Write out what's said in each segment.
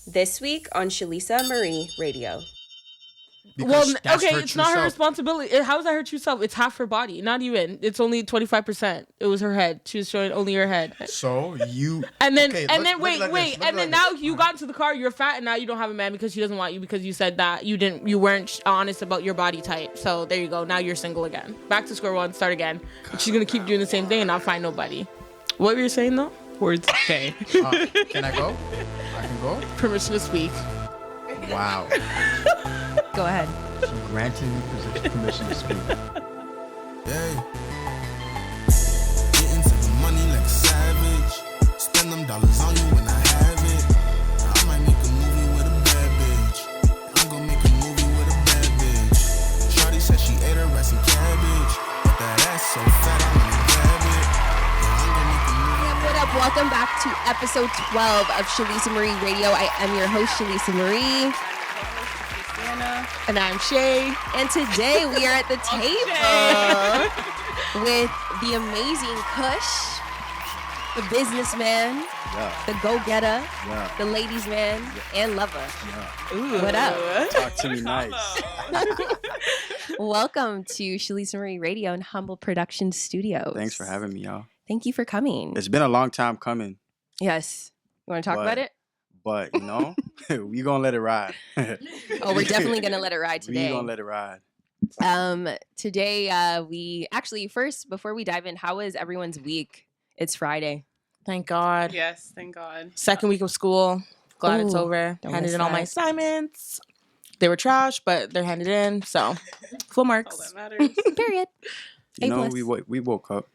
This week on Shalisa Marie Radio. Because it's not her responsibility. How is that her true self? It's half her body. Not even. It's only 25%. It was her head. She was showing only her head. So you... And then, now you got into the car, you're fat, and now you don't have a man because she doesn't want you because you said that you weren't honest about your body type. So there you go. Now you're single again. Back to square one. Start again. She's going to keep doing the same thing and not find nobody. What were you saying, though? Words. Okay. Can I go? I can go? Permission to speak. Wow. Go ahead. She granted me permission to speak. Yeah. Get into the money like a savage. Spend them dollars on you when I have it. I might make a movie with a bad bitch. I'm gonna make a movie with a bad bitch. Shawty said she ate her rice and cabbage. But that ass so fat I wanna grab it. I'm gonna make a movie. What up? Welcome back to episode 12 of Shalisa Marie Radio. I am your host, Shalisa Marie. And I'm Shae. And today we are at the table with the amazing Kush, the businessman, the go-getter, the ladies' man, and lover. Ooh, what up? Talk to me nice. Welcome to Shalisa Marie Radio and Humble Production Studios. Thanks for having me, y'all. Thank you for coming. It's been a long time coming. Yes. You want to talk about it? But, you know, we gonna let it ride. Oh, we're definitely gonna let it ride today. We gonna let it ride. Today, we actually, first, before we dive in, how was everyone's week? It's Friday. Thank God. Yes, thank God. Second week of school. Glad it's over. Handed in all my assignments. They were trash, but they're handed in. So, full marks. All that matters. Period. You know, A+. we woke up.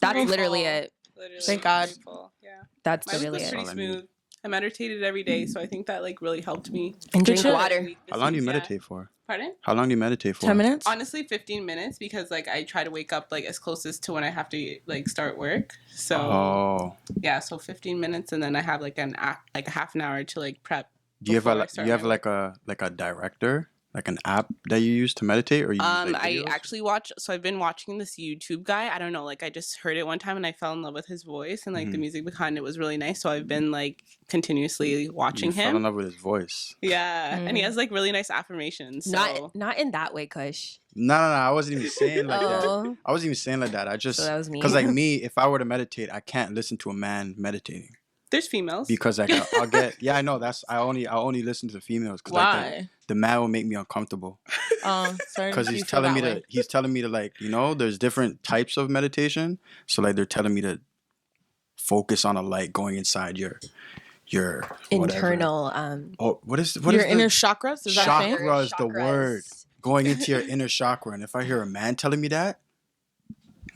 That's Grateful. literally it. Literally Thank God. grateful. Yeah. That's My week literally was it. pretty smooth. I meditated every day, so I think that like really helped me. And drink shit. water. How long do you meditate for? Pardon? How long do you meditate for? 10 minutes? Honestly, 15 minutes because like I try to wake up like as close as to when I have to like start work. So yeah, so 15 minutes, and then I have like a half an hour to like prep. Do you have like a director? Like an app that you use to meditate, or you use, like, I videos? actually watch. So I've been watching this YouTube guy. I don't know, like I just heard it one time and I fell in love with his voice and like the music behind it was really nice. So I've been like continuously watching him. Fell in love with his voice. Yeah, and he has like really nice affirmations. So. Not in that way, Kush. No. I wasn't even saying like Oh. that. I wasn't even saying like that. I just So that was me. because like me, if I were to meditate, I can't listen to a man meditating There's females. because like I'll get I know that's I only listen to females because like the man will make me uncomfortable. Sorry. Because he's telling me to like, you know, there's different types of meditation. So like they're telling me to focus on a light going inside your Internal. What is Your inner chakras? Is that a thing? chakra is the word. Going into your inner chakra. And if I hear a man telling me that,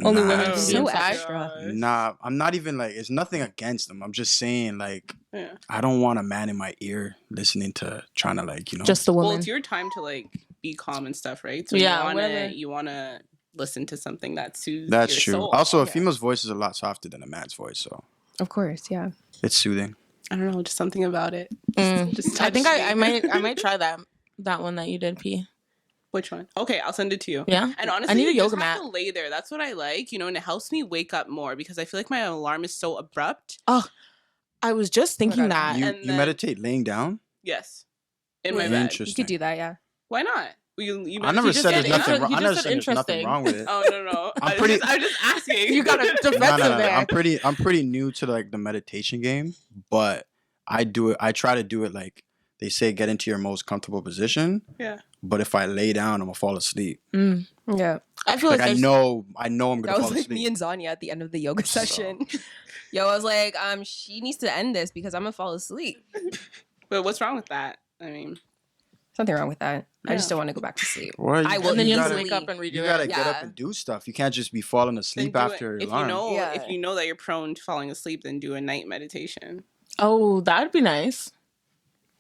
Only nah, women can be So inside. extra. Nah, I'm not even like, it's nothing against them. I'm just saying like, Yeah. I don't want a man in my ear listening to trying to like, you know. Just the Well, woman. it's your time to like be calm and stuff, right? So Yeah, you whatever. wanna listen to something that soothes That's your true. soul. Also, a Yeah. female's voice is a lot softer than a man's voice. So Of course, yeah. it's soothing. I don't know, just something about it. Just I think touched I me. might try that one that you did, P. Which one? Okay, I'll send it to you. Yeah? And honestly, I need a you yoga just have mat. to lay there. That's what I like, you know, and it helps me wake up more because I feel like my alarm is so abrupt. Oh, I was just thinking God. that. You and you then- meditate laying down? Yes, in my bed. Interesting. You could do that, yeah. Why not? You I never just said said there's nothing inter- wrong. you I never just said said there's nothing interesting. wrong with it. Oh no! I'm I'm just asking. You got a defensive No. there. I'm pretty new to like the meditation game, but I do it. I try to do it like they say, get into your most comfortable position. Yeah. But if I lay down, I'm gonna fall asleep. Yeah. I feel Like like I there's- know I'm gonna That fall was like asleep. me and Xania at the end of the yoga session. Yo, I was like, she needs to end this because I'm gonna fall asleep. But what's wrong with that? I mean, Something wrong with that. I just Yeah. don't want to go back to sleep. What? I will and then you have to gotta- wake up and redo You gotta it. get Yeah. up and do stuff. You can't just be falling then asleep do after it. your alarm. Yeah. If you know that you're prone to falling asleep, then do a night meditation. Oh, that would be nice.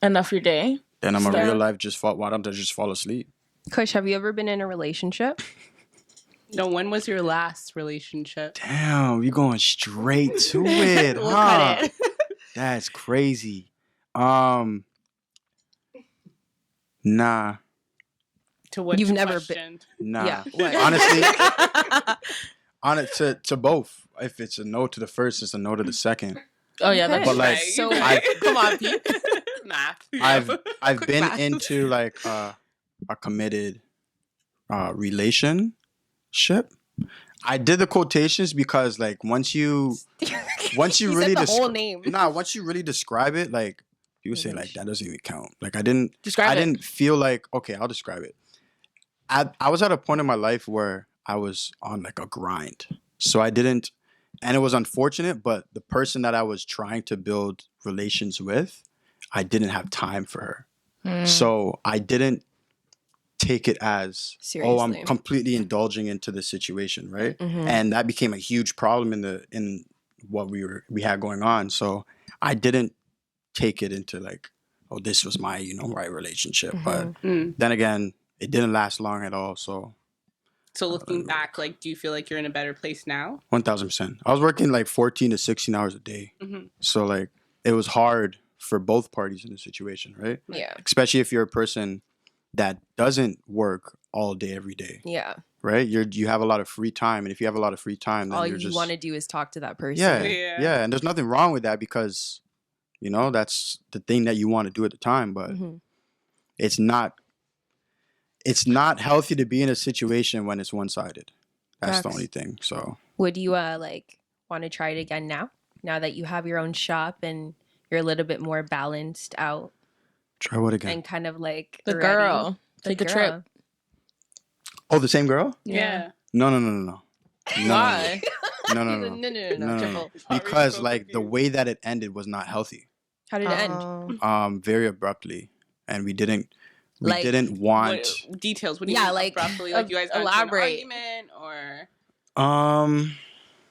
Enough your day. Then I'm a Yeah. real life why don't I just fall asleep? Kush, have you ever been in a relationship? No, when was your last relationship? Damn, you going straight to it, We'll huh? cut it. That's crazy. Nah. To what You've you never questioned? Nah. Yeah, what? Honestly, on it to both. If it's a no to the first, it's a no to the second. Oh yeah, that's But, like, right. so You're right. Come on, Pete. Math. I've been into like a committed relationship. I did the quotations because like once you really once you really describe it, like people say like that doesn't even count. Like I didn't feel like, okay, I'll describe it. I was at a point in my life where I was on like a grind. So I didn't, and it was unfortunate, but the person that I was trying to build relations with, I didn't have time for her. So I didn't take it as, oh, I'm completely indulging into the situation, right? And that became a huge problem in what we had going on. So I didn't take it into like, oh, this was my, right relationship. But then again, it didn't last long at all. So looking back, like, do you feel like you're in a better place now? 1,000%. I was working like 14 to 16 hours a day. So like it was hard for both parties in the situation, right? Yeah. Especially if you're a person that doesn't work all day, every day. Yeah. Right? You have a lot of free time. And if you have a lot of free time, then all you want to do is talk to that person. Yeah. And there's nothing wrong with that because, that's the thing that you want to do at the time. But it's not healthy to be in a situation when it's one-sided. That's the only thing. So would you want to try it again now that you have your own shop and you're a little bit more balanced out? Try what again? And kind of like the girl. Take a trip. Oh, the same girl? Yeah. No. Why? No. Because like the way that it ended was not healthy. How did it end? Very abruptly, and we didn't want details. What do you mean abruptly? Like you guys elaborate into an argument or?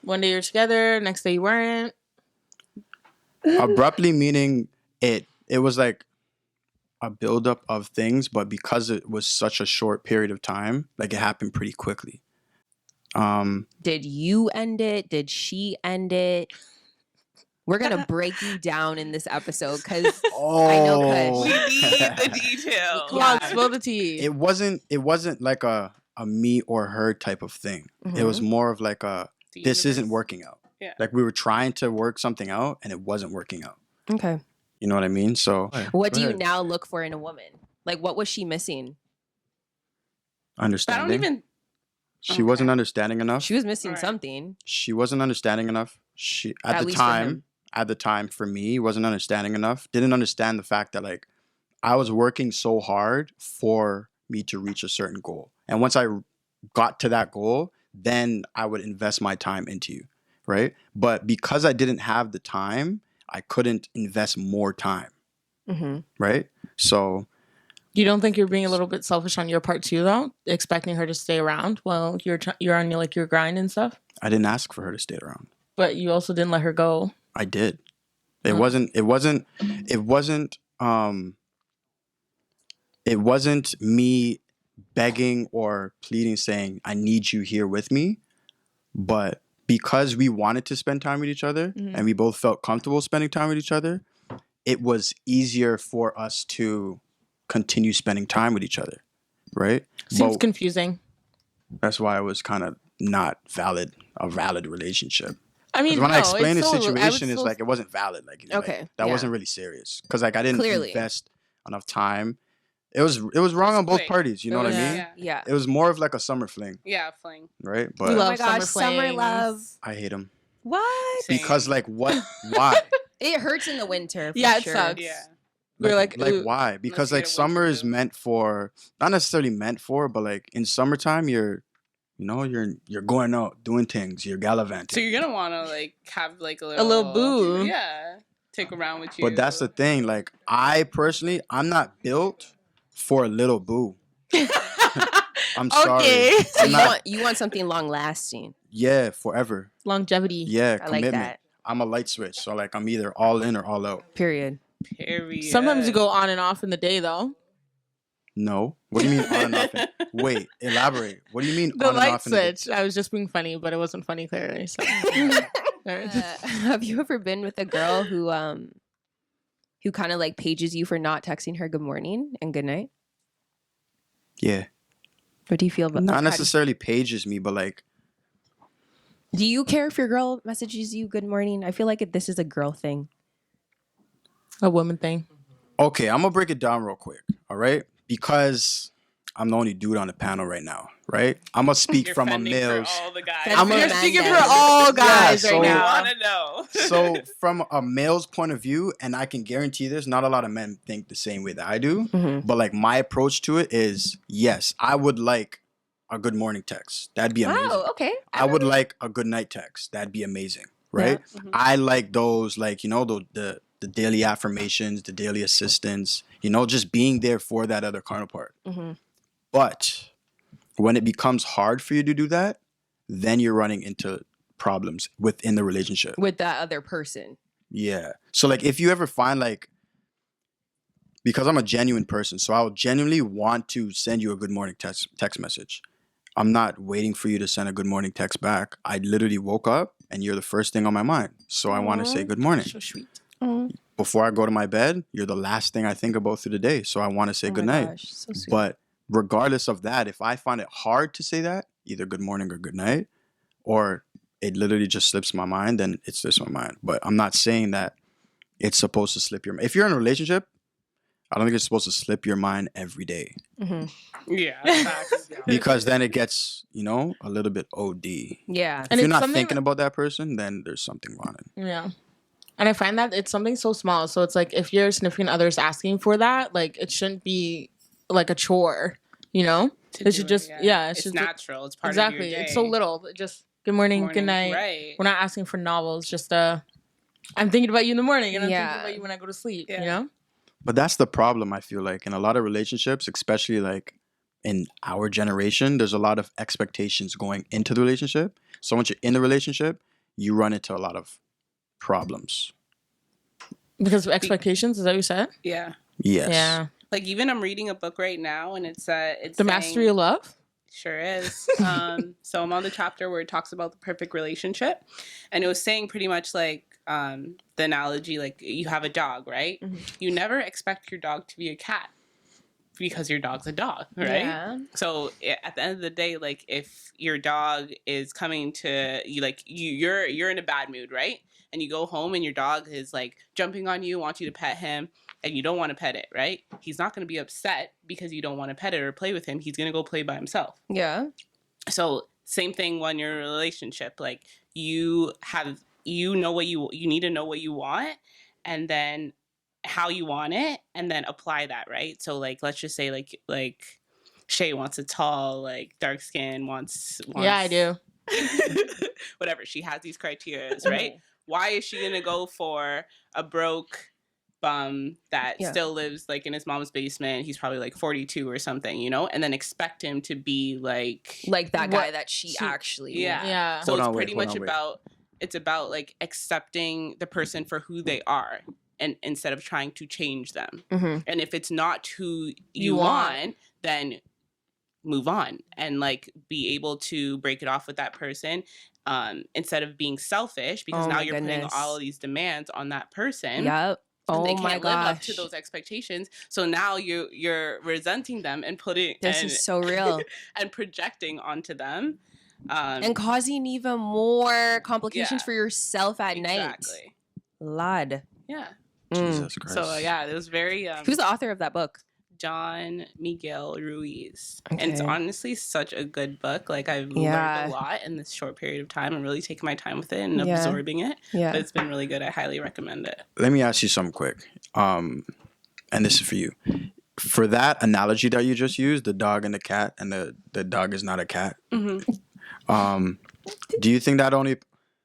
One day you're together, next day you weren't. Abruptly meaning it was like a buildup of things, but because it was such a short period of time, like it happened pretty quickly. Did you end it? Did she end it? We're gonna break you down in this episode because I know Kush. We need the details. Come on, spill the tea. It wasn't like a me or her type of thing. It was more of like this isn't working out. Yeah. Like we were trying to work something out and it wasn't working out. Okay. You know what I mean? So what do you now look for in a woman? Like what was she missing? Understanding. She wasn't understanding enough. She was missing something. She wasn't understanding enough. She at the time for me wasn't understanding enough. Didn't understand the fact that like I was working so hard for me to reach a certain goal. And once I got to that goal, then I would invest my time into you, right? But because I didn't have the time, I couldn't invest more time, right? So you don't think you're being a little bit selfish on your part too, though, expecting her to stay around while you're on your grind and stuff? I didn't ask for her to stay around, but you also didn't let her go. I did. It wasn't me begging or pleading saying I need you here with me, but because we wanted to spend time with each other and we both felt comfortable spending time with each other, it was easier for us to continue spending time with each other, right? Seems confusing. That's why it was kind of not a valid relationship. I mean, when I explained the situation, it's like it wasn't valid. Like, that wasn't really serious because like I didn't invest enough time. It was wrong on both parties. You know what I mean? Yeah. It was more of like a summer fling. Yeah, fling. Right? But we love oh my gosh, summer love. I hate them. What? Because like what? Why? It hurts in the winter. For it sure. sucks. Yeah. We're like why? Because like summer is meant for, not necessarily meant for, but like in summertime you're going out doing things, you're gallivanting. So you're gonna want to like have like a little boo. Yeah. Take around with you. But that's the thing. Like I personally, I'm not built for a little boo. I'm sorry. You want something long lasting. Yeah, forever. Longevity. Yeah, I commitment. like that. I'm a light switch, so like I'm either all in or all out. Period. Sometimes you go on and off in the day, though. No. What do you mean on and off? Wait, elaborate. What do you mean the on and off? The light switch. I was just being funny, but it wasn't funny clearly. So. Have you ever been with a girl who kind of like pages you for not texting her good morning and good night? Yeah. What do you feel about that? Not necessarily pages me, but like. Do you care if your girl messages you good morning? I feel like this is a girl thing. A woman thing. Okay, I'm gonna break it down real quick. All right, because I'm the only dude on the panel right now, right? I'm gonna speak from a male's. You're speaking for all guys right now. I want to know. So from a male's point of view, and I can guarantee this, not a lot of men think the same way that I do. Mm-hmm. But like my approach to it is, yes, I would like a good morning text. That'd be amazing. Oh, okay. I would like a good night text. That'd be amazing, right? Yeah. Mm-hmm. I like those, like, you know, the daily affirmations, the daily assistance, you know, just being there for that other counterpart. Mm-hmm. But when it becomes hard for you to do that, then you're running into problems within the relationship. With that other person. Yeah. So like if you ever find like, because I'm a genuine person, so I'll genuinely want to send you a good morning text message. I'm not waiting for you to send a good morning text back. I literally woke up and you're the first thing on my mind. So I want to say good morning. So sweet. Before I go to my bed, you're the last thing I think about through the day. So I want to say good night. Gosh, so sweet. But regardless of that, if I find it hard to say that, either good morning or good night, or it literally just slips my mind, then it slips my mind. But I'm not saying that it's supposed to slip your mind. If you're in a relationship, I don't think it's supposed to slip your mind every day. Mm-hmm. Yeah. Because then it gets, you know, a little bit OD. Yeah. If and you're not thinking about that person, then there's something wrong. Yeah. And I find that it's something so small. So it's like if your significant other is asking for that, like it shouldn't be like a chore, you know? It should just, it's natural. It's part of your day. Exactly. It's so little. Just good morning, good night. Right. We're not asking for novels. Just, I'm thinking about you in the morning and I'm thinking about you when I go to sleep, you know? But that's the problem, I feel like. In a lot of relationships, especially like in our generation, there's a lot of expectations going into the relationship. So once you're in the relationship, you run into a lot of problems. Because of expectations, is that what you said? Yeah. Yes. Yeah. Like even I'm reading a book right now and it's The Mastery of Love? Sure is. So I'm on the chapter where it talks about the perfect relationship. And it was saying pretty much like the analogy, like you have a dog, right? Mm-hmm. You never expect your dog to be a cat because your dog's a dog, right? Yeah. So at the end of the day, like if your dog is coming to you, like you're in a bad mood, right? And you go home and your dog is like jumping on you, wants you to pet him, and you don't want to pet it, right? He's not going to be upset because you don't want to pet it or play with him. He's going to go play by himself. Yeah. So same thing when you're in a relationship, like you know what you need to know what you want and then how you want it and then apply that, right? So like let's just say like Shae wants a tall, like dark skin, wants yeah, I do. Whatever, she has these criteria, right? Why is she gonna go for a broke bum that still lives like in his mom's basement? He's probably like 42 or something, you know, and then expect him to be like that guy that she actually yeah. So it's pretty much about it's about like accepting the person for who they are and instead of trying to change them. Mm-hmm. And if it's not who you want, then move on and like be able to break it off with that person instead of being selfish because now you're putting all of these demands on that person. Yep. And they can't live up to those expectations. So now you're resenting them and putting this is so real and projecting onto them. And causing even more complications for yourself at night. Exactly. Lord. Yeah. Jesus Christ. So yeah, it was very who's the author of that book? John Miguel Ruiz. Okay. And it's honestly such a good book. Like I've learned a lot in this short period of time. I'm really taking my time with it and absorbing it. Yeah. But it's been really good. I highly recommend it. Let me ask you something quick. And this is for you. For that analogy that you just used, the dog and the cat, and the dog is not a cat. Mm-hmm. Do you think that only...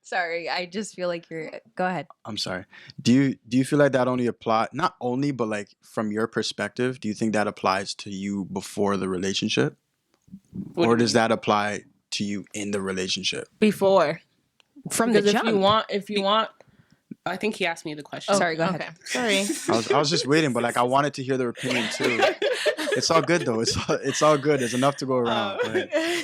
Sorry, I just feel like you're... Go ahead. I'm sorry. Do you feel like that only apply... Not only, but like from your perspective, do you think that applies to you before the relationship? Or does that apply to you in the relationship? Before. From the jump. If you want... I think he asked me the question. Sorry, go ahead. Sorry. I was just waiting, but like I wanted to hear their opinion too. It's all good though. It's all good. There's enough to go around.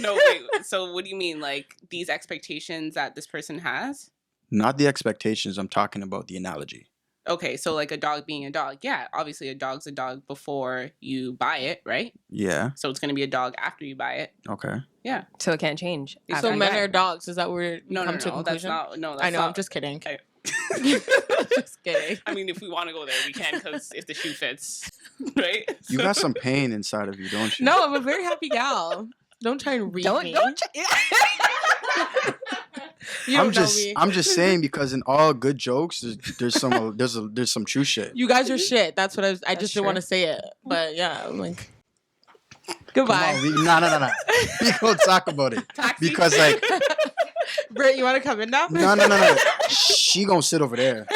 No, wait. So what do you mean? Like these expectations that this person has? Not the expectations. I'm talking about the analogy. Okay, so like a dog being a dog. Yeah, obviously a dog's a dog before you buy it, right? Yeah. So it's going to be a dog after you buy it. Okay. Yeah. So it can't change. So men are dogs. Is that where you come to a conclusion? That's not. No, that's I know. not, I'm just kidding. Just kidding. I mean, if we want to go there, we can, because if the shoe fits, right? You got some pain inside of you, don't you? No, I'm a very happy gal. Don't try and read me. I'm just saying, because in all good jokes, there's some true shit. You guys are shit. That's what I just didn't want to say it, but yeah, I'm like, goodbye. No. We gonna talk about it. Taxi? Because like, Britt, you want to come in now? no. She gonna sit over there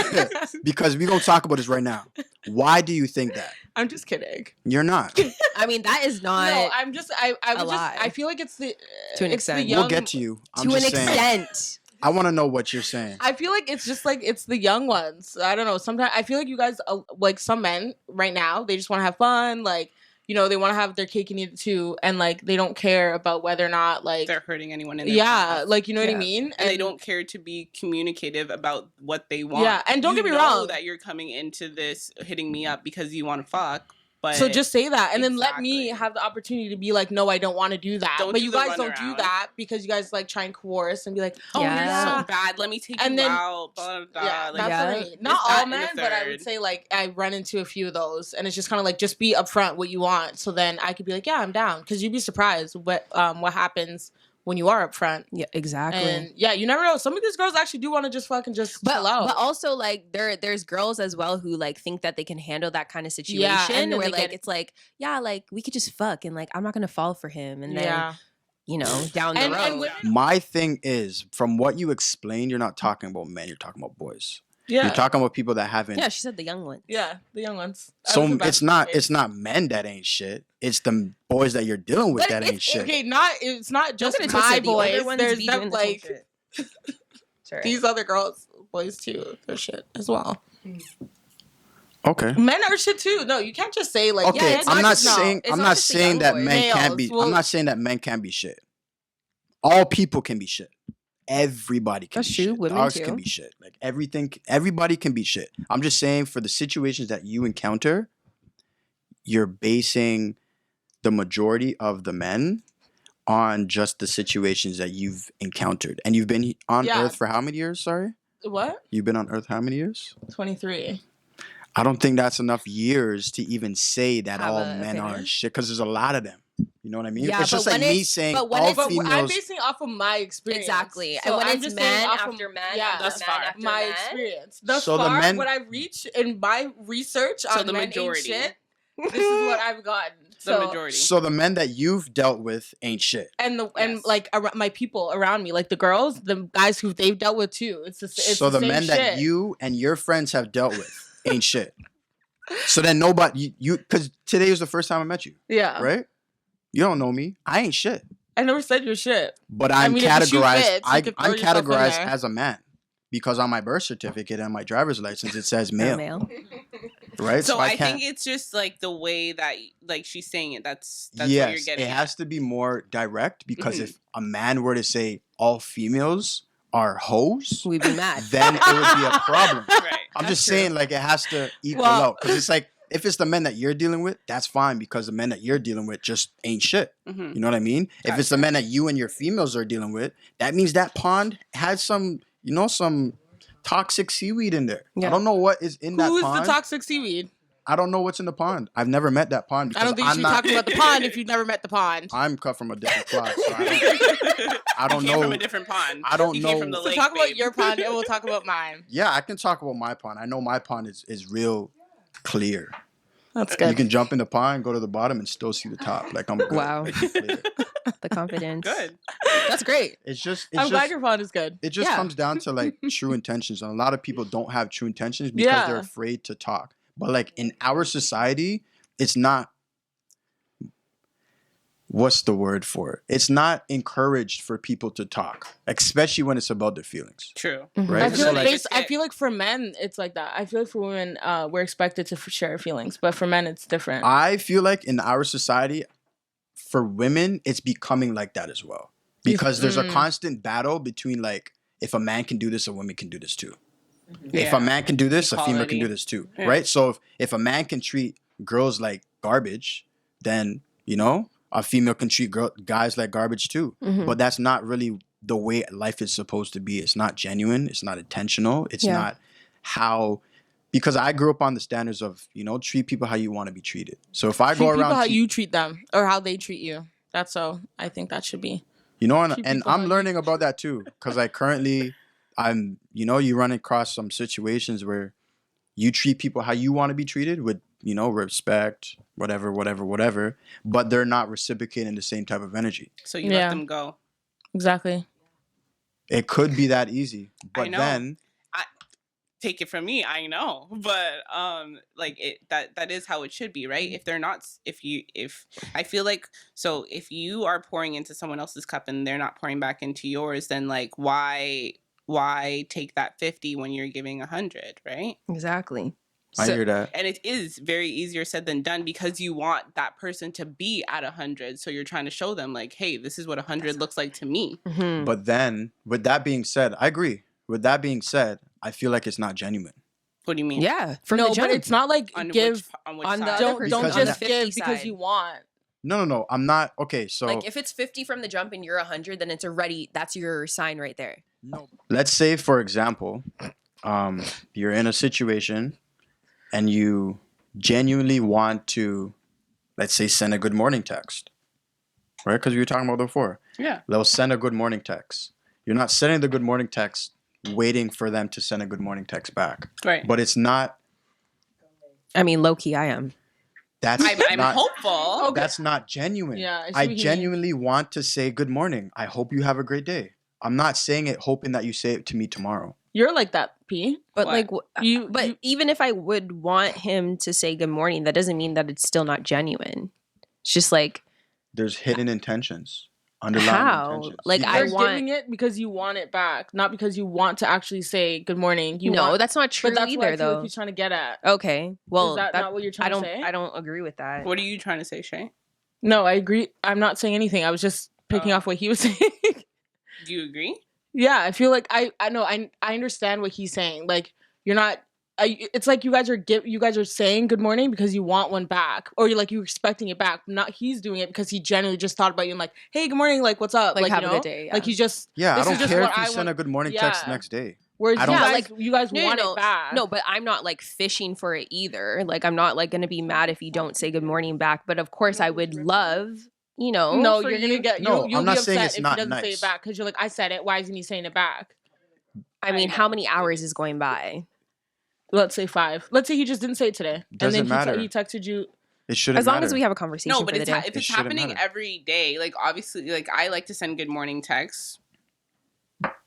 because we gonna talk about this right now. Why do you think that? I'm just kidding. You're not. I mean, that is not. No, I'm just. I feel like it's the to an extent. The young, we'll get to you. To an extent. I want to know what you're saying. I feel like it's just like it's the young ones. I don't know. Sometimes I feel like you guys, like some men right now, they just want to have fun. Like, you know, they want to have their cake and eat it too, and like they don't care about whether or not like they're hurting anyone in their path. Like, you know what I mean. And they don't care to be communicative about what they want. Yeah, and don't get me wrong. You know that you're coming into this hitting me up because you want to fuck. But so just say that, and then let me have the opportunity to be like, no, I don't want to do that. But you guys don't do that because you guys like try and coerce and be like, oh yeah, so bad. Let me take you out. Blah, blah, blah. Yeah, like, that's what I mean. Not all men, but I would say like I run into a few of those, and it's just kind of like just be upfront what you want, so then I could be like, yeah, I'm down, because you'd be surprised what happens when you are upfront. Yeah, exactly. And yeah, you never know. Some of these girls actually do want to just fucking just chill out. But also like there's girls as well who like think that they can handle that kind of situation where like it's like, yeah, like we could just fuck and like I'm not gonna fall for him, and then you know, down the road. My thing is, from what you explained, you're not talking about men, you're talking about boys. Yeah. You're talking about people that haven't. Yeah, she said the young ones. Yeah, the young ones. So it's not men that ain't shit. It's the boys that you're dealing with that ain't shit. Okay, it's not just my boys. There's them like these other boys too. They're shit as well. Okay. Men are shit too. No, you can't just say like. Okay, yeah, I'm not saying that men can't be. I'm not saying that men can't be shit. All people can be shit. Everybody can be shit. Women Dogs too. can be shit. Like everybody can be shit. I'm just saying, for the situations that you encounter, you're basing the majority of the men on just the situations that you've encountered. And you've been on Earth for how many years? Sorry? What? You've been on Earth how many years? 23. I don't think that's enough years to even say that all men are shit, because there's a lot of them. You know what I mean? Yeah, it's just like me saying all females. I'm basing off of my experience. Exactly. So and when I'm it's just man off after of, man, thus far. my experience. Thus so far, the men, what I reached in my research on the men majority. ain't shit, this is what I've gotten. The majority. So the men that you've dealt with ain't shit. And like my people around me, like the girls, the guys who they've dealt with too. It's so the same men shit. that you and your friends have dealt with ain't shit. So then nobody, because today was the first time I met you. Yeah. Right? You don't know me. I ain't shit. I never said you're shit. But I'm categorized. I'm categorized categorized as a man, because on my birth certificate and my driver's license it says male. Right? So I think it's just like the way that like she's saying it. That's what you're getting. It has to be more direct, because if a man were to say all females are hoes, we'd be mad. Then it would be a problem. Right. I'm just saying, like, it has to equal out, because it's like, if it's the men that you're dealing with, that's fine, because the men that you're dealing with just ain't shit. Mm-hmm. You know what I mean? Gotcha. If it's the men that you and your females are dealing with, that means that pond has some, some toxic seaweed in there. Yeah. I don't know what is in that pond. Who's the toxic seaweed? I don't know what's in the pond. I've never met that pond. I don't think you should be talking about the pond if you've never met the pond. I'm cut from a different cloth, so I don't know. Came from a different pond. I don't know. Came from the lake, talk about your pond, and we'll talk about mine. Yeah, I can talk about my pond. I know my pond is real clear. That's good. You can jump in the pond, go to the bottom, and still see the top. Like, I'm good. Wow. The confidence. Good. That's great. I'm glad your pond is good. It just comes down to like true intentions, and a lot of people don't have true intentions because they're afraid to talk. But like in our society, it's not. What's the word for it? It's not encouraged for people to talk, especially when it's about their feelings. True. Mm-hmm. Right? I feel like for men, it's like that. I feel like for women, we're expected to share feelings, but for men, it's different. I feel like in our society, for women, it's becoming like that as well. Because there's a constant battle between like, if a man can do this, a woman can do this too. Yeah. If a man can do this, a female can do this too. Yeah. Right? So if a man can treat girls like garbage, then, a female can treat guys like garbage too. Mm-hmm. But that's not really the way life is supposed to be. It's not genuine. It's not intentional. It's not how, because I grew up on the standards of, treat people how you want to be treated. So if I go around... Treat people how you treat them or how they treat you. That's so, I think that should be. And I'm learning about that too. Because currently, you run across some situations where you treat people how you want to be treated with, respect, whatever, but they're not reciprocating the same type of energy. So you let them go. Exactly. It could be that easy, but then take it from me, I know, but that is how it should be, right? If they're not, if I feel like, so if you are pouring into someone else's cup and they're not pouring back into yours, then like why take that 50 when you're giving 100, right? Exactly. I hear that. And it is very easier said than done because you want that person to be at 100. So you're trying to show them like, hey, this is what 100 looks like to me. Mm-hmm. But then with that being said, I agree. With that being said, I feel like it's not genuine. What do you mean? Yeah. But it's not like on give which on the side? Don't just give because you want. No. I'm not. Okay, so like if it's 50 from the jump and you're 100, then it's already, that's your sign right there. No. Let's say, for example, you're in a situation and you genuinely want to, let's say, send a good morning text, right? Because we were talking about before. Yeah. They'll send a good morning text. You're not sending the good morning text waiting for them to send a good morning text back. Right. But it's not. I mean, low key, I am. I'm hopeful. Okay. That's not genuine. Yeah, I genuinely want to say good morning. I hope you have a great day. I'm not saying it hoping that you say it to me tomorrow. You're like that, P. But what? Even if I would want him to say good morning, that doesn't mean that it's still not genuine. It's just like there's hidden intentions, underlying intentions. Like you're giving it because you want it back, not because you want to actually say good morning. That's not true but that's either, what I feel though. like he's trying to get at. Okay, well, is that not what you're trying to say? I don't agree with that. What are you trying to say, Shae? No, I agree. I'm not saying anything. I was just picking off what he was saying. Do you agree? Yeah, I feel like I know I understand what he's saying. Like you're not. It's like you guys are saying good morning because you want one back, or you're expecting it back. Not he's doing it because he genuinely just thought about you and like, hey, good morning, like what's up, like have a good day. Yeah. Like he's just I don't care if you send a good morning text next day. Whereas you guys want it back. No, but I'm not like fishing for it either. Like I'm not like gonna be mad if you don't say good morning back. But of course I would love. No, you're gonna get. You'll I'm not be saying upset it's if not he doesn't nice. say it back because you're like, I said it. Why isn't he saying it back? I mean, how many hours is going by? Let's say 5. Let's say he just didn't say it today, Doesn't and then matter. he texted you. It shouldn't as long matter. as we have a conversation. No, but for the day. if it's happening every day, like obviously, like I like to send good morning texts.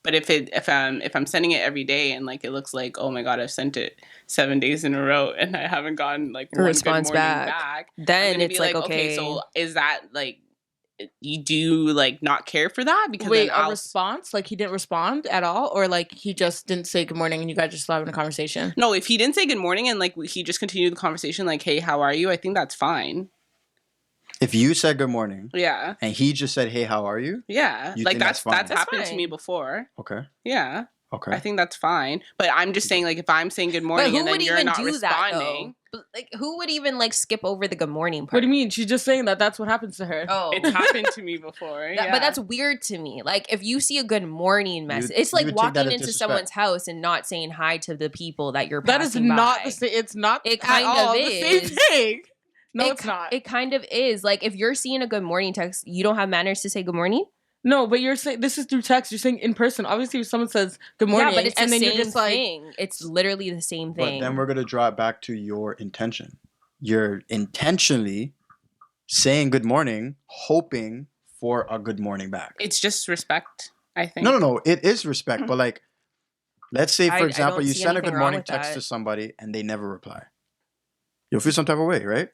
But if I'm sending it every day and like it looks like, oh my god, I've sent it 7 days in a row and I haven't gotten like one response good morning back, then it's like okay, so is that like you do like not care for that? Because wait, a response? Like he didn't respond at all, or like he just didn't say good morning and you guys just still having a conversation? No, if he didn't say good morning and like he just continued the conversation, like, hey, how are you? I think that's fine. If you said good morning, yeah, and he just said, hey, how are you? Yeah, you like that's happened fine. to me before. Okay. Yeah. Okay. I think that's fine. But I'm just saying, like, if I'm saying good morning and then you're not responding. But, like, who would even, like, skip over the good morning part? What do you mean? She's just saying that that's what happens to her. Oh. It's happened to me before. But that's weird to me. Like, if you see a good morning message, it's like walking into someone's house and not saying hi to the people that you're passing by. That is not the same. It's not it kind of is. The same thing. No, it's not. It kind of is. Like, if you're seeing a good morning text, you don't have manners to say good morning? No, but you're saying this is through text. You're saying in person. Obviously, if someone says good morning, yeah, but it's and the then same you're just like, thing. It's literally the same thing. But then we're gonna draw it back to your intention. You're intentionally saying good morning, hoping for a good morning back. It's just respect, I think. No. It is respect. But like, let's say, for example, you send a good morning text that. to somebody and they never reply. You'll feel some type of way, right?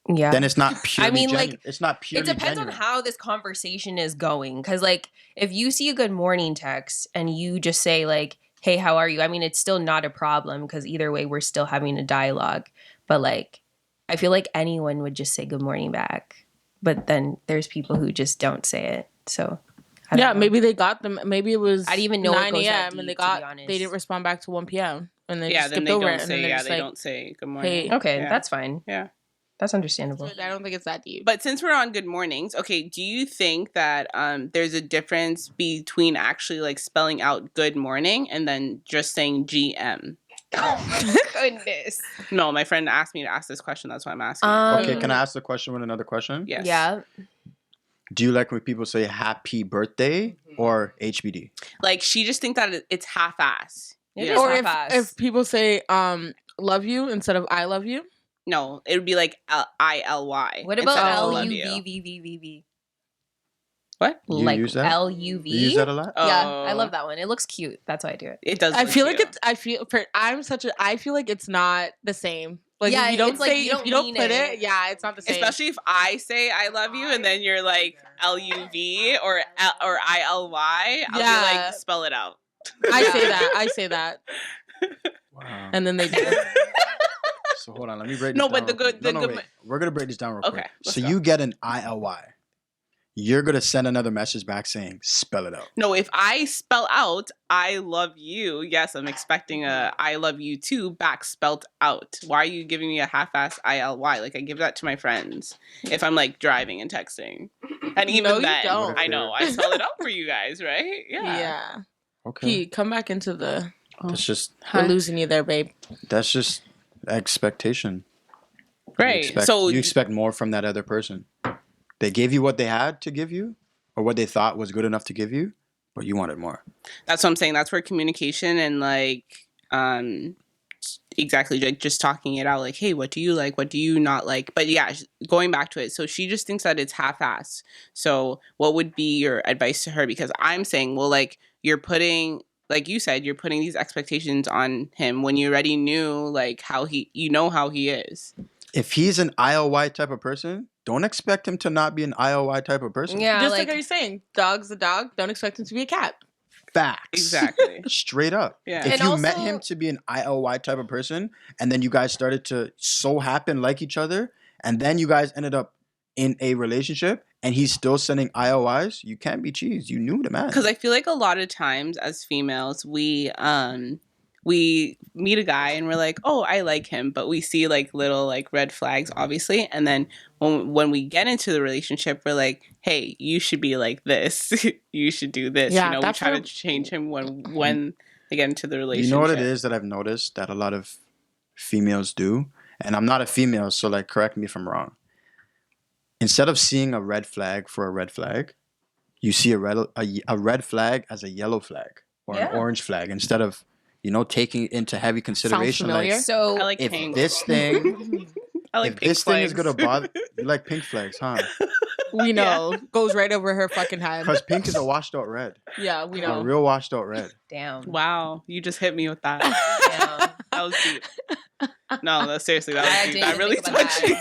Yeah. Then it's not purely genuine. Like, it's not purely it depends genuine. on how this conversation is going. Because, like, if you see a good morning text and you just say, like, hey, how are you? I mean, it's still not a problem because either way, we're still having a dialogue. But, like, I feel like anyone would just say good morning back. But then there's people who just don't say it. So, I don't know. maybe they got them. Maybe it was I didn't even know 9 it goes that a.m. and deep, they didn't respond back to 1 p.m. and they just then skipped they over don't it. say, And then they don't say good morning. Hey, okay, that's fine. Yeah. That's understandable. I don't think it's that deep. But since we're on good mornings, okay, do you think that there's a difference between actually like spelling out good morning and then just saying GM? Oh, goodness. No, my friend asked me to ask this question. That's why I'm asking. Okay, can I ask the question with another question? Yes. Yeah. Do you like when people say happy birthday or HBD? Like, she just thinks that it's half-ass. Or if people say love you instead of I love you? No, it would be like ILY. What about LUV? What? You like use that? LUV? You use that a lot? Yeah, I love that one. It looks cute. That's why I do it. It does. I feel like it's. I feel like it's not the same. Like if you don't say, if you don't put it, yeah, it's not the same. Especially if I say I love you and then you're like LUV or ILY, I'll be like, spell it out. I say that. Wow. And then they do. So hold on, let me break this down. Wait. We're gonna break this down real quick. So you get an ILY. You're gonna send another message back saying, spell it out. No, if I spell out I love you, yes, I'm expecting a I love you too back spelled out. Why are you giving me a half-ass ILY? Like, I give that to my friends if I'm like driving and texting. And even then, I know I spell it out for you guys, right? Yeah. Okay. Pete, come back into the. That's just. We're losing you there, babe. That's just expectation. Right. You expect more from that other person. They gave you what they had to give you, or what they thought was good enough to give you, but you wanted more. That's what I'm saying. That's where communication and like, exactly, like just talking it out. Like, hey, what do you like? What do you not like? But yeah, going back to it. So she just thinks that it's half-assed. So what would be your advice to her? Because I'm saying, well, like you're putting, like you said, you're putting these expectations on him when you already knew like how he is. If he's an ILY type of person, don't expect him to not be an ILY type of person. Yeah, just like you're saying, dog's a dog. Don't expect him to be a cat. Facts. Exactly. Straight up. Yeah. If you met him to be an ILY type of person, and then you guys started to so happen like each other, and then you guys ended up in a relationship, and he's still sending ILYs, you can't be cheese. You knew the man. Because I feel like a lot of times as females, we meet a guy and we're like, oh, I like him, but we see like little like red flags, obviously, and then when we get into the relationship, we're like, hey, you should be like this. You should do this. Yeah, we try to change him when they get into the relationship. You know what it is that I've noticed that a lot of females do? And I'm not a female, so like correct me if I'm wrong. Instead of seeing a red flag for a red flag, you see a red flag as a yellow flag or an orange flag instead of, taking it into heavy consideration. Like, so I like if pink. this thing, I like if pink this flags. thing is gonna bother, you like pink flags, huh? We know. Goes right over her fucking head. Because pink is a washed out red. Yeah, we know. A real washed out red. Damn. Wow, you just hit me with that. Damn. That was deep. No, seriously, that was deep. That really touched me.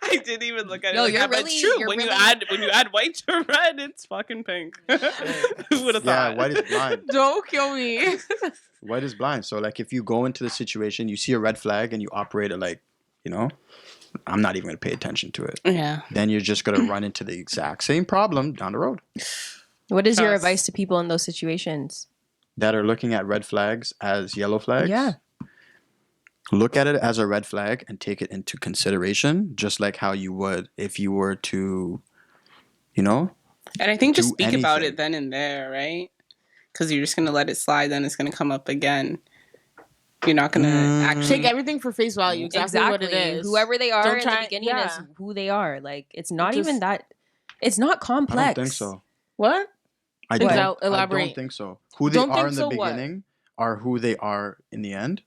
I didn't even look at it. Like that, but it's true. When you add white to red, it's fucking pink. Who would have thought? Yeah, white is blind. Don't kill me. White is blind. So like, if you go into the situation, you see a red flag, and you operate it like, I'm not even going to pay attention to it. Yeah. Then you're just going to run into the exact same problem down the road. What is your advice to people in those situations? That are looking at red flags as yellow flags? Yeah. Look at it as a red flag and take it into consideration, just like how you would if you were to, And I think just speak anything. about it then and there, right? Because you're just going to let it slide, then it's going to come up again. You're not going to actually take everything for face value. Exactly what it is. Whoever they are in the beginning is who they are. Like, it's not even that. It's not complex. I don't think so. What? I elaborate. don't think so. Who they are in the beginning are who they are in the end.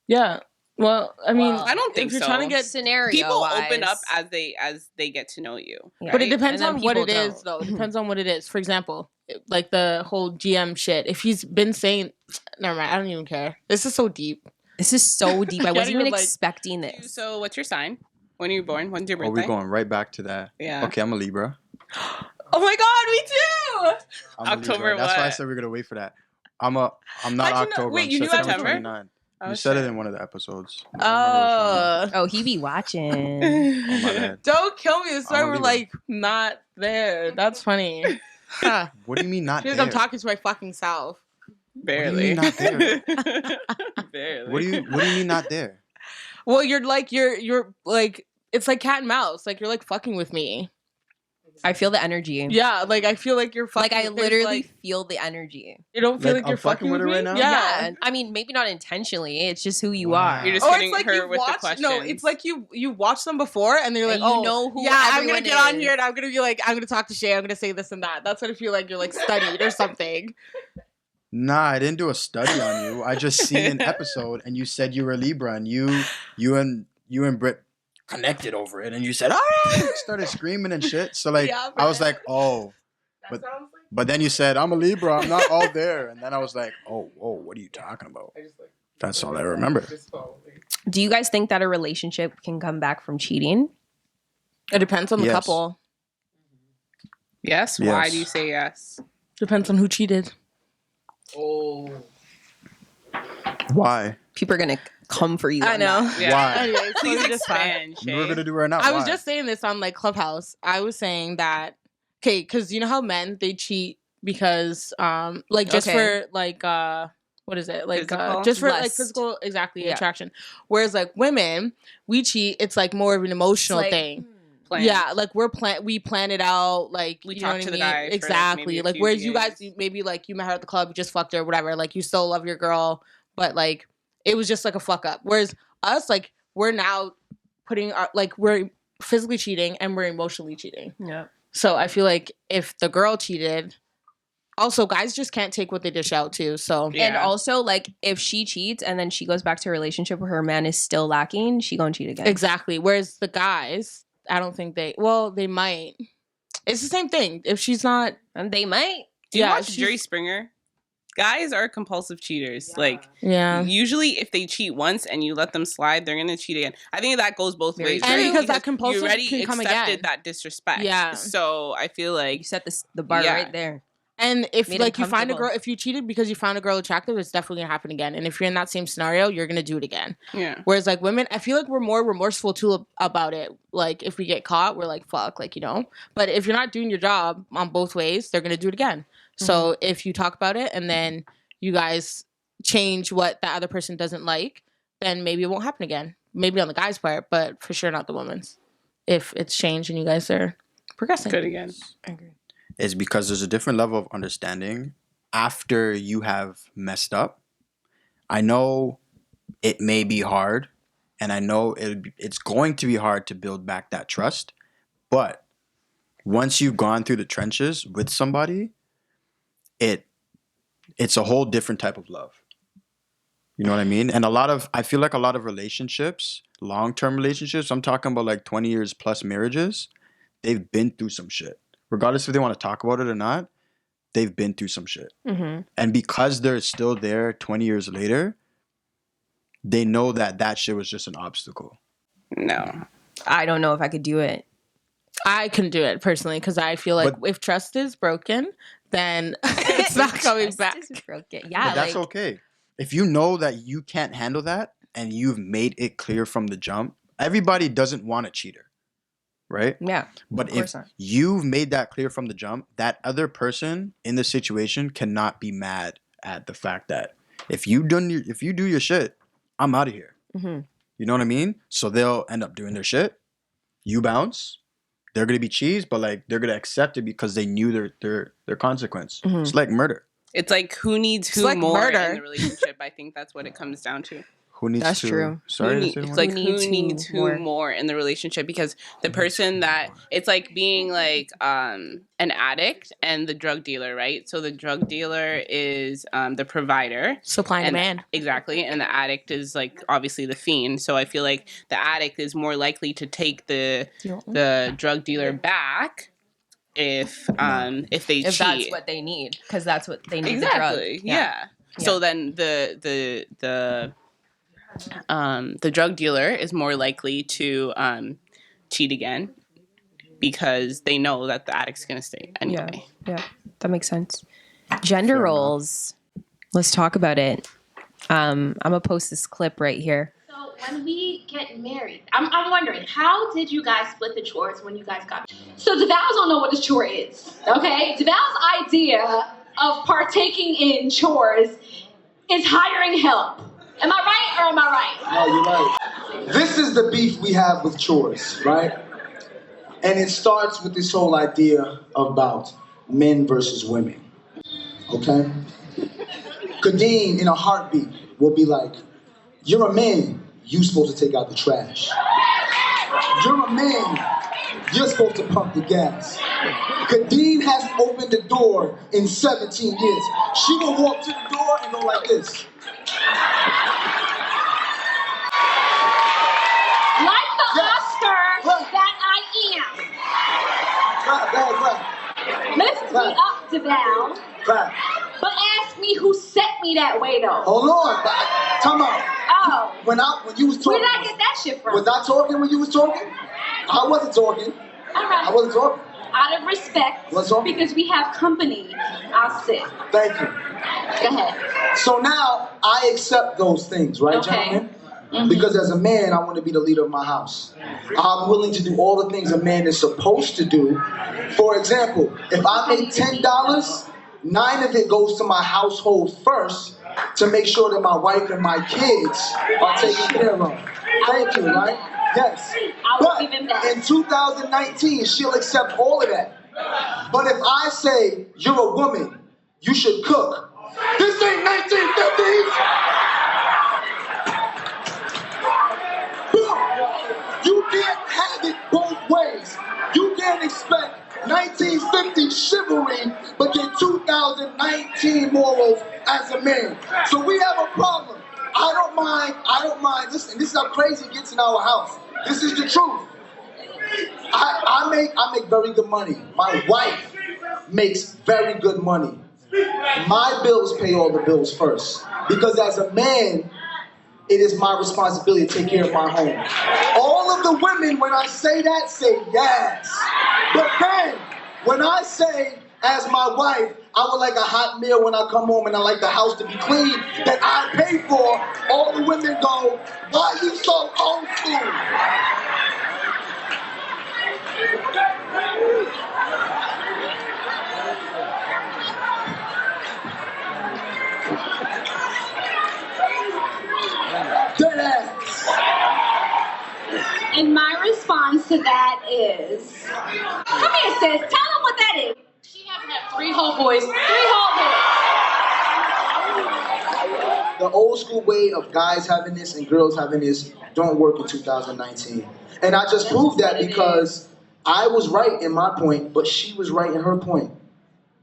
Yeah. Well, I mean, I don't think if you're so. trying to get scenario, people open up as they get to know you. Yeah. But it depends on what it is, though. It depends on what it is. For example, like the whole GM shit. If he's been saying, never mind, I don't even care. This is so deep. This is so deep. I wasn't even expecting this. So, what's your sign? When are you born? When's your birthday? Oh, we're going right back to that. Yeah. Okay, I'm a Libra. Oh my God, me too. October what? That's why I said we're gonna wait for that. I'm not October. Wait, you knew September September? 29. Oh, You said it in one of the episodes. Oh, he be watching. Oh my bad. Don't kill me. That's why I'm a we're Libra. like not there. That's funny. Huh. What do you mean not Because there? I'm talking to my fucking self. Barely. What do you mean not there? Barely. What do you mean not there? Well, you're like it's like cat and mouse. Like you're like fucking with me. I feel the energy. Yeah, like I feel like you're fucking. Like I literally feel the energy. You don't feel like you're fucking with her right now? Yeah. I mean, maybe not intentionally. It's just who you are. You're just hitting her with the questions. No, it's like you watched them before and you're like, you know who I'm gonna get on here and I'm gonna be like, I'm gonna talk to Shae. I'm gonna say this and that. That's what I feel like. You're like studied or something. Nah, I didn't do a study on you. I just seen an episode and you said you were Libra and you and Britt connected over it and you said, all right, started screaming and shit. So like I was like, oh, but then you said I'm a Libra, I'm not all there, and then I was like, oh, whoa, what are you talking about? That's all I remember. Do you guys think that a relationship can come back from cheating? It depends on the couple. Yes. Why do you say yes? Depends on who cheated. Oh. Why? People are gonna come for you. I know. Yeah. Why? Anyway, please expand. We're gonna do right now. I was just saying this on like Clubhouse. I was saying that because you know how men they cheat because like just for like what is it like just for like physical attraction, whereas like women we cheat it's like more of an emotional thing. Yeah, like we plan it out, like we you talk know to what the I mean? guy exactly. Like whereas you guys maybe like you met her at the club, you just fucked her, whatever. Like you still love your girl, but like it was just like a fuck up. Whereas us, like we're now putting our like we're physically cheating and we're emotionally cheating. Yeah. So I feel like if the girl cheated, also guys just can't take what they dish out too. So and also like if she cheats and then she goes back to a relationship where her man is still lacking, she gonna cheat again. Exactly. Whereas the guys. I don't think they might. It's the same thing. If she's not, they might. Do you watch Jerry Springer? Guys are compulsive cheaters. Like, usually if they cheat once and you let them slide, they're gonna cheat again. I think that goes both ways. And because that compulsive you already can come accepted again. that disrespect. Yeah. So I feel like you set the bar right there. And if like you find a girl, if you cheated because you found a girl attractive, it's definitely gonna happen again. And if you're in that same scenario, you're gonna do it again. Yeah. Whereas like women, I feel like we're more remorseful too about it. Like if we get caught, we're like fuck, like you know. But if you're not doing your job on both ways, they're gonna do it again. Mm-hmm. So if you talk about it and then you guys change what the other person doesn't like, then maybe it won't happen again. Maybe on the guy's part, but for sure not the woman's. If it's changed and you guys are progressing. Good again. I agree. Is because there's a different level of understanding after you have messed up. I know it may be hard, and I know it's going to be hard to build back that trust, but once you've gone through the trenches with somebody, it's a whole different type of love. You know what I mean? And I feel like a lot of relationships, long-term relationships, I'm talking about like 20 years plus marriages, they've been through some shit. Regardless if they want to talk about it or not, they've been through some shit. Mm-hmm. And because they're still there 20 years later, they know that shit was just an obstacle. No. I don't know if I could do it. I couldn't do it personally because I feel like if trust is broken, then it's not coming back. Yeah, but that's okay. If you know that you can't handle that and you've made it clear from the jump, everybody doesn't want a cheater. Right? Yeah. But if you've made that clear from the jump, that other person in the situation cannot be mad at the fact that if you do your shit, I'm out of here. Mm-hmm. You know what I mean? So they'll end up doing their shit. You bounce. They're gonna be cheesed, but like they're gonna accept it because they knew their consequence. Mm-hmm. It's like murder. It's like who needs who like more in the relationship. I think that's what it comes down to. Who needs That's to? True. Sorry, it's like who needs who more in the relationship because the person that it's like being like an addict and the drug dealer, right? So the drug dealer is the provider, supply and demand, exactly, and the addict is like obviously the fiend. So I feel like the addict is more likely to take the drug dealer back if they cheat. That's what they need because that's what they need. Exactly. The drug. Yeah. So then the drug dealer is more likely to cheat again because they know that the addict's going to stay anyway. Yeah, that makes sense. Gender roles. Let's talk about it. I'm going to post this clip right here. So when we get married, I'm wondering, how did you guys split the chores when you guys got married? So DeVals don't know what a chore is, okay? DeVal's idea of partaking in chores is hiring help. Am I right or am I right? No, you're right. This is the beef we have with chores, right? And it starts with this whole idea about men versus women, okay? Kadeem, in a heartbeat, will be like, you're a man, you're supposed to take out the trash. You're a man, you're supposed to pump the gas. Kadeem hasn't opened the door in 17 years. She will walk to the door and go like this. Like the Oscar that I am. Lift me up, DeVal. But ask me who set me that way, though. Hold on. Time out. Oh. When you was talking. Where did I get that shit from? Was I talking when you was talking? I wasn't talking. All right. I wasn't talking. Out of respect, because we have company, I'll sit. Thank you. Go ahead. So now I accept those things, right, gentlemen? Mm-hmm. Because as a man, I want to be the leader of my house. I'm willing to do all the things a man is supposed to do. For example, if I make $10, 9 of it goes to my household first to make sure that my wife and my kids are taken care of. Thank you, right? Yes. But in 2019, she'll accept all of that. But if I say, you're a woman, you should cook. This ain't 1950s! You can't have it both ways. You can't expect 1950 chivalry, but get 2019 morals as a man. So we have a problem. I don't mind. Listen, this is how crazy it gets in our house. This is the truth. I make very good money. My wife makes very good money. My bills pay all the bills first. Because as a man, it is my responsibility to take care of my home. All of the women, when I say that, say yes. But then, when I say, as my wife, I would like a hot meal when I come home and I like the house to be clean, that I pay for, all the women go, why are you so old school? And my response to that is, come here, sis, tell them what that is. She hasn't had 3 whole boys. 3 whole boys. The old school way of guys having this and girls having this don't work in 2019. And I just proved that because I was right in my point, but she was right in her point.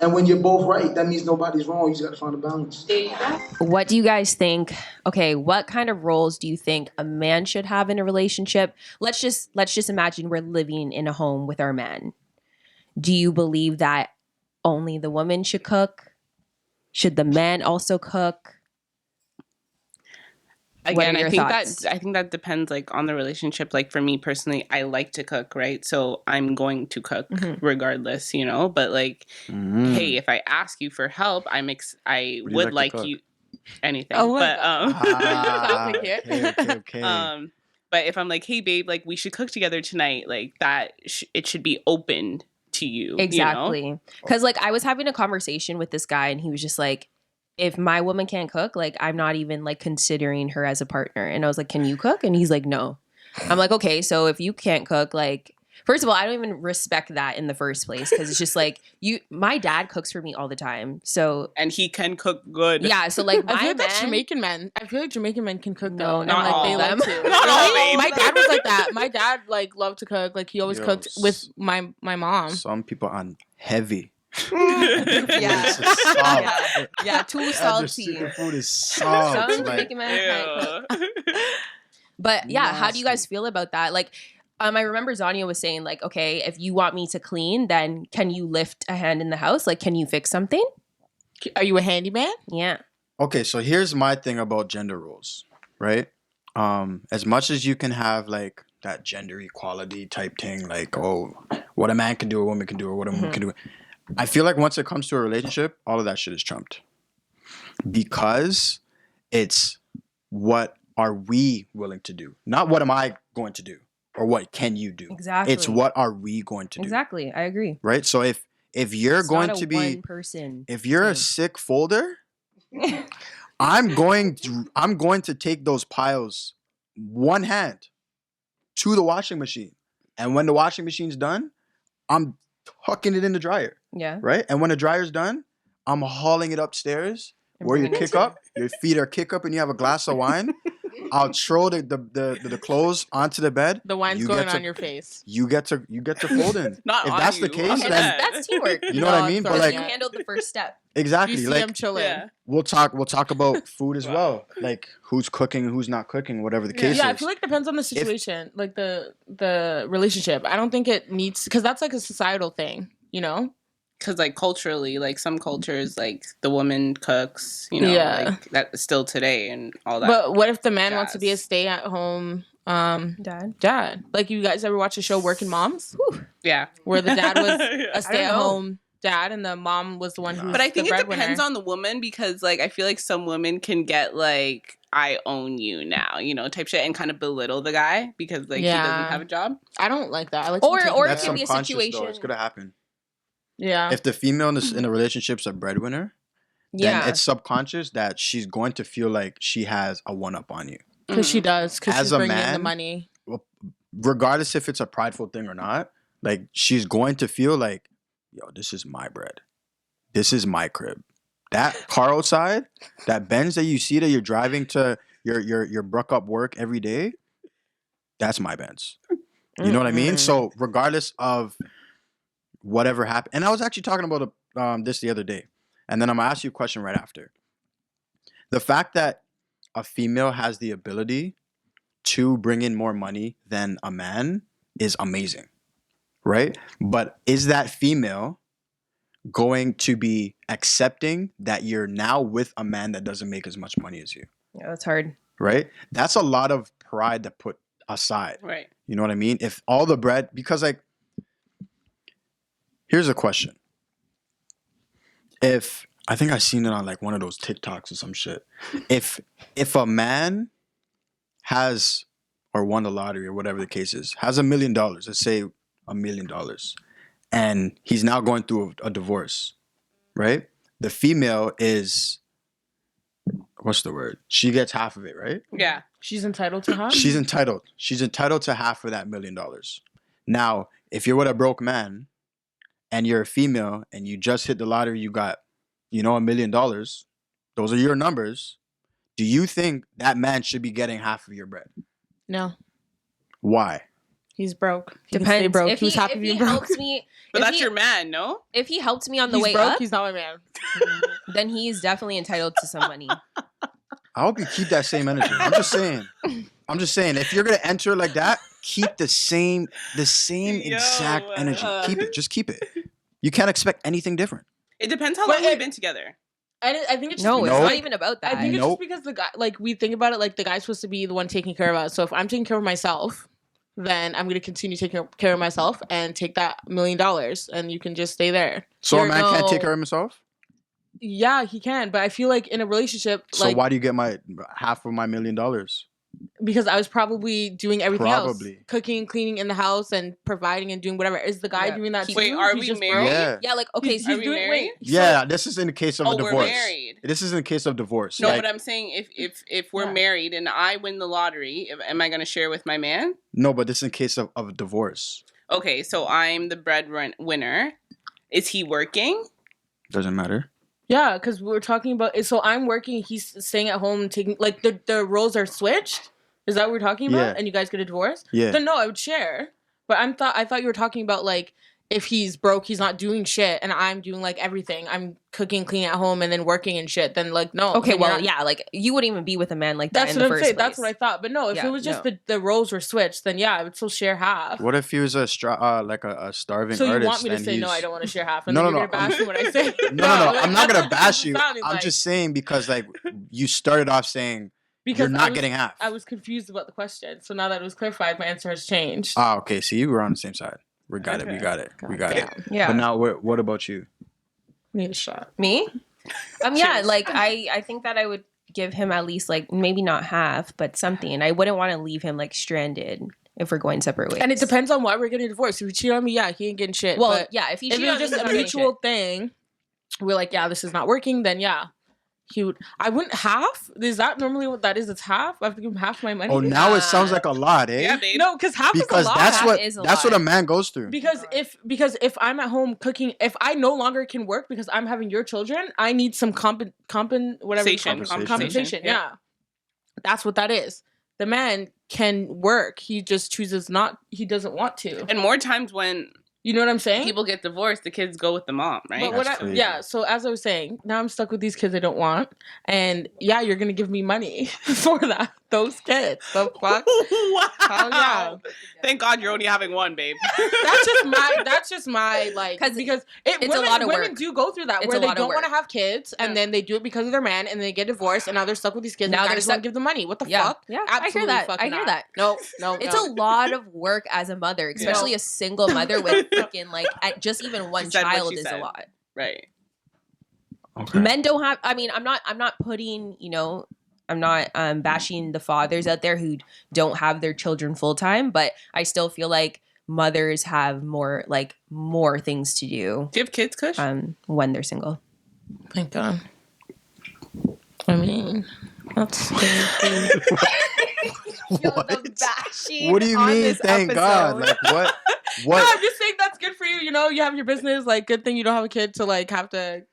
And when you're both right, that means nobody's wrong. You just got to find a balance. What do you guys think? Okay, what kind of roles do you think a man should have in a relationship? Let's just imagine we're living in a home with our man. Do you believe that only the woman should cook? Should the man also cook? Again, I think that depends like on the relationship. Like for me personally, I like to cook, right? So I'm going to cook regardless, you know. But like, hey, if I ask you for help, I would like you anything. Oh, but okay. But if I'm like, hey, babe, like we should cook together tonight, like that, it should be open to you. Exactly. Because like I was having a conversation with this guy, and he was just like, if my woman can't cook, like I'm not even like considering her as a partner. And I was like, can you cook? And he's like, no. I'm like, okay, so if you can't cook, like, first of all, I don't even respect that in the first place. Cause it's just like my dad cooks for me all the time. So, and he can cook good. Yeah. So like I feel like that's Jamaican men. I feel like Jamaican men can cook though. Not like, all they of them. Like to. Not all. My dad was like that. My dad like loved to cook. Like he always cooked with my mom. Some people are heavy. Too salty. The food is soft. Some Jamaican men can't cook. But yeah, how do you guys feel about that? Like, I remember Xania was saying like, okay, if you want me to clean, then can you lift a hand in the house? Like, can you fix something? Are you a handyman? Yeah. Okay, so here's my thing about gender roles, right? As much as you can have like that gender equality type thing, like, oh, what a man can do, a woman can do, or what a woman can do. I feel like once it comes to a relationship, all of that shit is trumped. Because it's what are we willing to do? Not what am I going to do or what can you do? Exactly. It's what are we going to do? Exactly. I agree. Right? So if you're it's going not to a be one person if you're a sick folder, I'm going to take those piles one hand. to the washing machine. And when the washing machine's done, I'm tucking it in the dryer. Yeah. Right? And when the dryer's done, I'm hauling it upstairs where you kick up, your feet are kick up and you have a glass of wine. I'll throw the clothes onto the bed. The wine's going on your face. You get to fold in. Not if on that's you. the case, then that's teamwork. You know what I mean? But like you handled the first step. Exactly. You see like him chilling. Yeah. we'll talk about food as well. Like who's cooking and who's not cooking, whatever the case is. Yeah, I feel like it depends on the situation, like the relationship. I don't think it needs, because that's like a societal thing, you know? Because like culturally, like some cultures, like the woman cooks, you know, like that still today and all that. But what if the man wants to be a stay-at-home dad? Like, you guys ever watch the show Working Moms? Whew. Yeah. Where the dad was a stay-at-home dad and the mom was the one who was But I think the it breadwinner. depends on the woman, because like I feel like some women can get like, I own you now, you know, type shit, and kind of belittle the guy because like he doesn't have a job. I don't like that. I like or it that's could be a situation. Though. It's gonna happen. Yeah. If the female in a relationship's a breadwinner, then it's subconscious that she's going to feel like she has a one-up on you. Because she does. Because she's bringing in the money. Regardless if it's a prideful thing or not, like she's going to feel like, yo, this is my bread. This is my crib. That car outside, that Benz that you see that you're driving to your bruck up work every day, that's my Benz. You know what I mean? So regardless of whatever happened, and I was actually talking about this the other day, and then I'm gonna ask you a question right after. The fact that a female has the ability to bring in more money than a man is amazing, right? But is that female going to be accepting that you're now with a man that doesn't make as much money as you? Yeah, that's hard. Right? That's a lot of pride to put aside. Right. You know what I mean? If all the bread, because like, here's a question. If, I think I seen it on like one of those TikToks or some shit. If a man has, or won the lottery or whatever the case is, has $1 million, let's say $1 million, and he's now going through a divorce, right? The female is, what's the word? She gets half of it, right? Yeah. She's entitled to half? She's entitled. She's entitled to half of that $1 million. Now, if you're with a broke man and you're a female and you just hit the lottery, you got, $1 million, those are your numbers. Do you think that man should be getting half of your bread? No. Why? He's broke. Depends. Broke. If He's happy being broke. But that's your man, no? If he helped me on the He's way broke, up, he's not my man. then he's definitely entitled to some money. I hope you keep that same energy. I'm just saying, if you're gonna enter like that, keep the same exact energy. Keep it. Just keep it. You can't expect anything different. It depends how long we've been together. I think it's just it's not even about that. I think it's just because the guy, like, we think about it like the guy's supposed to be the one taking care of us. So if I'm taking care of myself, then I'm going to continue taking care of myself and take that $1 million, and you can just stay there. So a man can't take care of himself? Yeah, he can. But I feel like in a relationship, so why do you get my half of my $1 million? Because I was probably doing everything else. Cooking, cleaning in the house, and providing and doing whatever. Is the guy doing that too? Wait, are we married? Yeah, like, okay, so he's doing, married? Yeah, this is in the case of a divorce. We're married. This is in the case of divorce. No, but I'm saying if we're married and I win the lottery, am I going to share with my man? No, but this is in case of divorce. Okay, so I'm the breadwinner. Is he working? Doesn't matter. Yeah, because we're talking about. So I'm working. He's staying at home, taking like the roles are switched. Is that what we're talking about? Yeah. And you guys get a divorce? Yeah. Then no, I would share. But I thought you were talking about like if he's broke, he's not doing shit, and I'm doing like everything. I'm cooking, cleaning at home, and then working and shit. Then like no. Okay, well, yeah, like you wouldn't even be with a man like that in the first place. That's what I thought. But no, if it was just the roles were switched, then yeah, I would still share half. What if he was a starving artist? So you want me to say no? I don't want to share half. And no, then no, you're gonna bash me when I say no. I'm not gonna bash you. I'm just saying because like you started off saying. Because you're not getting half. I was confused about the question. So now that it was clarified, my answer has changed. Ah, okay. See, you were on the same side. We got it. We got it. Yeah. But now, what about you? Need a shot. Me? Yeah, like I think that I would give him at least like maybe not half, but something. I wouldn't want to leave him like stranded if we're going separate ways. And it depends on why we're getting divorced. If he cheated on me, yeah, he ain't getting shit. Well, but yeah, if he cheated on me, just a mutual thing, we're like, yeah, this is not working, then yeah. I wouldn't half. Is that normally what that is? It's half. I have to give him half my money. Oh, now it sounds like a lot, eh? Yeah, babe. No, because half is a lot. That's what a man goes through. Because if I'm at home cooking, if I no longer can work because I'm having your children, I need some compensation. Yeah, that's what that is. The man can work. He just chooses not. He doesn't want to. And more times when. You know what I'm saying? People get divorced, the kids go with the mom, right? But so as I was saying, now I'm stuck with these kids I don't want. And yeah, you're going to give me money for those kids. The fuck? Wow. Oh, yeah. Thank God you're only having one, babe. That's just my like, because it's a lot of work. Women do go through that where they don't want to have kids and then they do it because of their man and they get divorced and now they're stuck with these kids now they just want to give them money. What the fuck? Yeah, absolutely. I hear that. No. It's a lot of work as a mother, especially a single mother with freaking like just even one child is a lot. Right. Okay. Men don't have. I mean, I'm not putting. I'm not bashing the fathers out there who don't have their children full time, but I still feel like mothers have more things to do. Do you have kids, Kush? When they're single. Thank God. I mean, that's what? What do you mean? Thank God. Like what? No, I'm just saying that's good for you. You have your business. Like, good thing you don't have a kid to like have to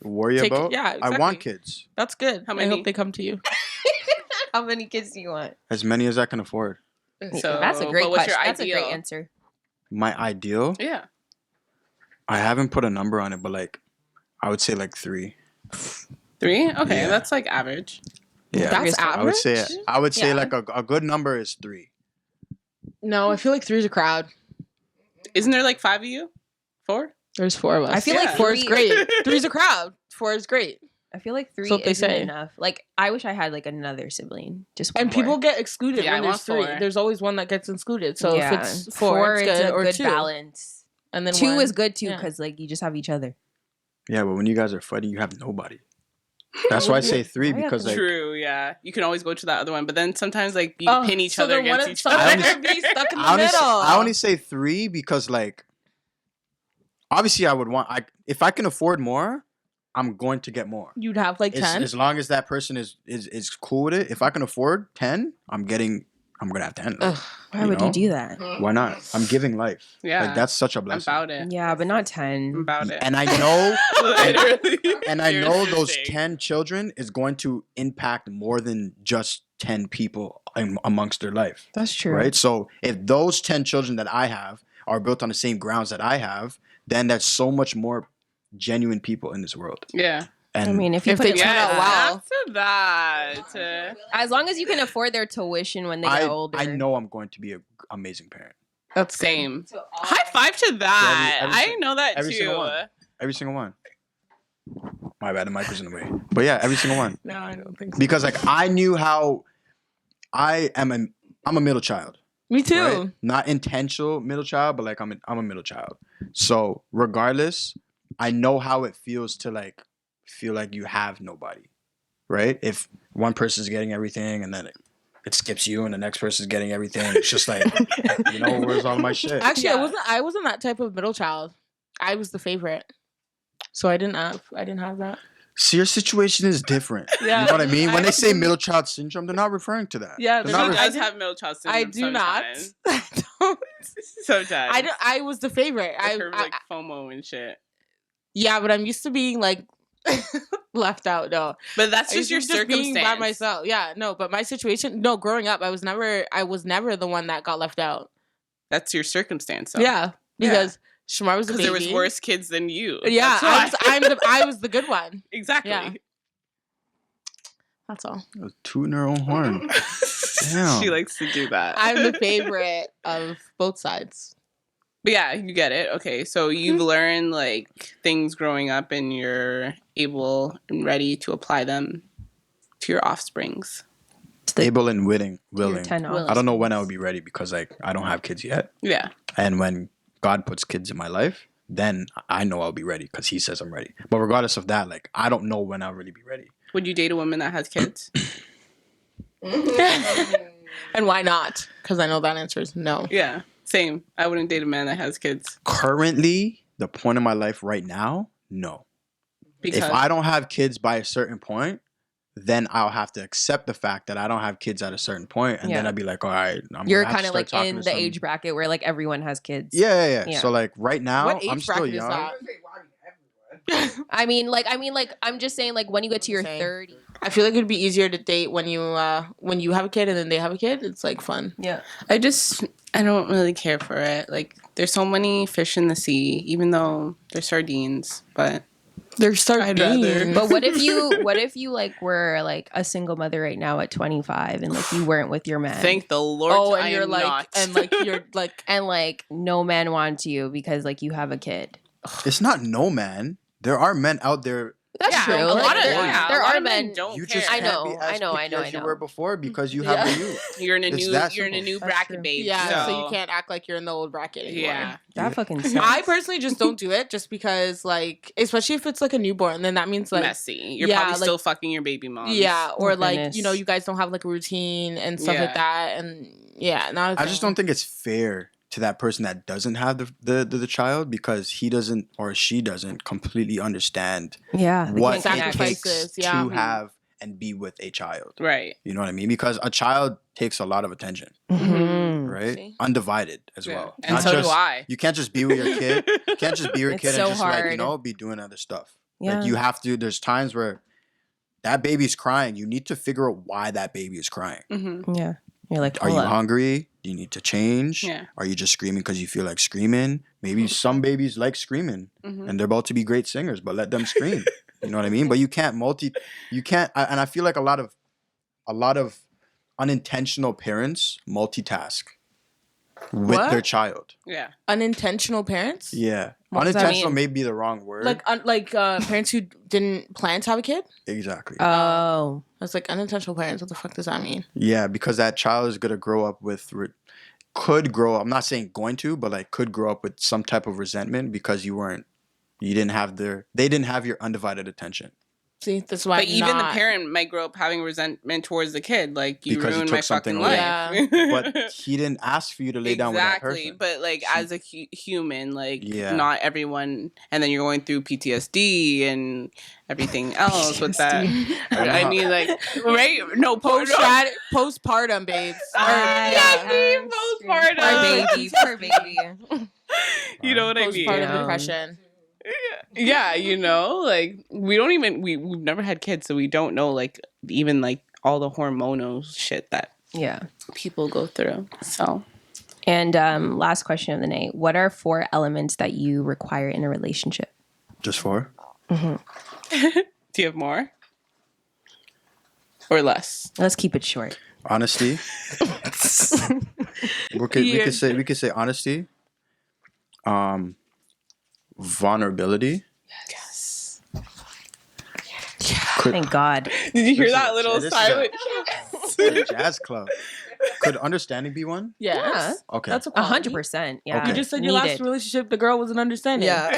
worry about. Yeah, exactly. I want kids. That's good. How many? I hope they come to you. How many kids do you want? As many as I can afford. So that's a great question. That's a great answer. My ideal? Yeah. I haven't put a number on it, but like, I would say like 3. 3? Okay, yeah. That's like average. Yeah, that's average. I would say like a good number is 3. No, I feel like 3 is a crowd. Isn't there like 5 of you? 4? There's 4 of us. I feel like 4 is great. 3 is a crowd. 4 is great. I feel like 3 isn't enough. Like, I wish I had like another sibling. Just one and more. People get excluded when there's 3. 4. There's always one that gets excluded. So if it's 4 it's good, a good 2. balance. And then 2 1. is good too because like you just have each other. Yeah, but when you guys are fighting, you have nobody. That's why I say 3 because like true, yeah. You can always go to that other one, but then sometimes like you pin each other against each other. Be stuck in the middle. I only say 3 because like obviously I would want if I can afford more, I'm going to get more. You'd have like 10 as long as that person is cool with it. If I can afford 10, I'm gonna have 10. Why would you do that? Why not? I'm giving life. Yeah, like that's such a blessing. I'm about it. Yeah, but not 10. I'm about it. And I know, and I know those 10 children is going to impact more than just 10 people amongst their life. That's true, right? So if those 10 children that I have are built on the same grounds that I have, then that's so much more genuine people in this world. Yeah. And I mean, if they turn out well, after that, as long as you can afford their tuition when they get older, I know I'm going to be an amazing parent. That's same. High five to that. Every I know that every too. Single one. Every single one. My bad, the mic was in the way. But yeah, every single one. No, I don't think so. Because like I knew how I'm a middle child. Me too. Right? Not intentional middle child, but like I'm a middle child. So regardless, I know how it feels to like feel like you have nobody, right? If one person's getting everything and then it skips you and the next person's getting everything, it's just like, where's all my shit? Actually, I wasn't that type of middle child. I was the favorite, so I didn't have that. See, your situation is different. Yeah. You know what I mean? When they say middle child syndrome, they're not referring to that. Yeah, she does have middle child syndrome. I do sometimes. not. I don't. Sometimes. I was the favorite. I like FOMO and shit. Yeah, but I'm used to being like left out. No, but that's just your circumstance. Being by myself. Yeah, no, but my situation. No, growing up, I was never the one that got left out. That's your circumstance. Though. Yeah, because Shamar was the baby. There was worse kids than you. Yeah, I was the good one. Exactly. Yeah. That's all. Tooting her own horn. Damn. She likes to do that. I'm the favorite of both sides. But yeah, you get it. Okay, so you've learned like things growing up and you're able and ready to apply them to your offsprings. Able and willing. I don't know when I will be ready because like I don't have kids yet. Yeah. And when God puts kids in my life, then I know I'll be ready because he says I'm ready. But regardless of that, like I don't know when I'll really be ready. Would you date a woman that has kids? And why not? Because I know that answer is no. Yeah. Same. I wouldn't date a man that has kids. Currently, the point of my life right now, no. If I don't have kids by a certain point, then I'll have to accept the fact that I don't have kids at a certain point, and then I'd be like, all right, you're kind of like in the age bracket where like everyone has kids. Yeah. So like right now, I'm still young. I mean, I'm just saying, like when you get to your 30s. I feel like it'd be easier to date when you have a kid and then they have a kid. It's like fun. Yeah. I don't really care for it. Like there's so many fish in the sea, even though they're sardines, but. They're sardines. But what if you like were like a single mother right now at 25 and like you weren't with your man? Thank the Lord. Oh, and you're like, not. and like you're like, and like no man wants you because like you have a kid. It's not no man. There are men out there. That's true. There are men. You just I know. As you were before because you have a youth. You're in a new bracket, babe. Yeah, so you can't act like you're in the old bracket anymore. Yeah, that fucking sucks. I personally just don't do it, just because like, especially if it's like a newborn, then that means like messy. You're probably still fucking your baby mom. Yeah, or like you guys don't have like a routine and stuff like that, and I just don't think it's fair to that person that doesn't have the child because he doesn't or she doesn't completely understand what it takes to have and be with a child. Right. You know what I mean? Because a child takes a lot of attention. Right? See? Undivided as well. And so do I. You can't just be with your kid. You can't just be with your kid and just like, be doing other stuff. Yeah. Like you have to, there's times where that baby's crying. You need to figure out why that baby is crying. Yeah. You're like, are you hungry? Do you need to change? Yeah. Are you just screaming because you feel like screaming? Maybe some babies like screaming and they're about to be great singers, but let them scream. You know what I mean? But you can't and I feel like a lot of unintentional parents multitask with their child. Yeah. Unintentional parents? Yeah. Unintentional may be the wrong word. Like parents who didn't plan to have a kid? Exactly. Oh. I was like, unintentional parents, what the fuck does that mean? Yeah, because that child is going to grow up I'm not saying going to, but like could grow up with some type of resentment because they didn't have your undivided attention. See, that's why. But even the parent might grow up having resentment towards the kid, like you ruined my fucking life. Yeah. But he didn't ask for you to lay down with that person. Exactly, but like as a human, like not everyone, and then you're going through PTSD and everything else with that. I mean, like right? No, postpartum, babes. Postpartum. Poor baby. You know what I mean? Postpartum depression. Yeah, like we've never had kids, so we don't know like even like all the hormonal shit that people go through. So, and last question of the night: what are 4 elements that you require in a relationship? Just 4? Do you have more or less? Let's keep it short. Honesty. we could say honesty. Vulnerability. Yes. Thank God. Did you hear that little silent? Jazz club. Could understanding be one? Yes. Yeah. Okay. That's 100%. Yeah. Okay. You just said your last relationship, the girl wasn't understanding. Yeah.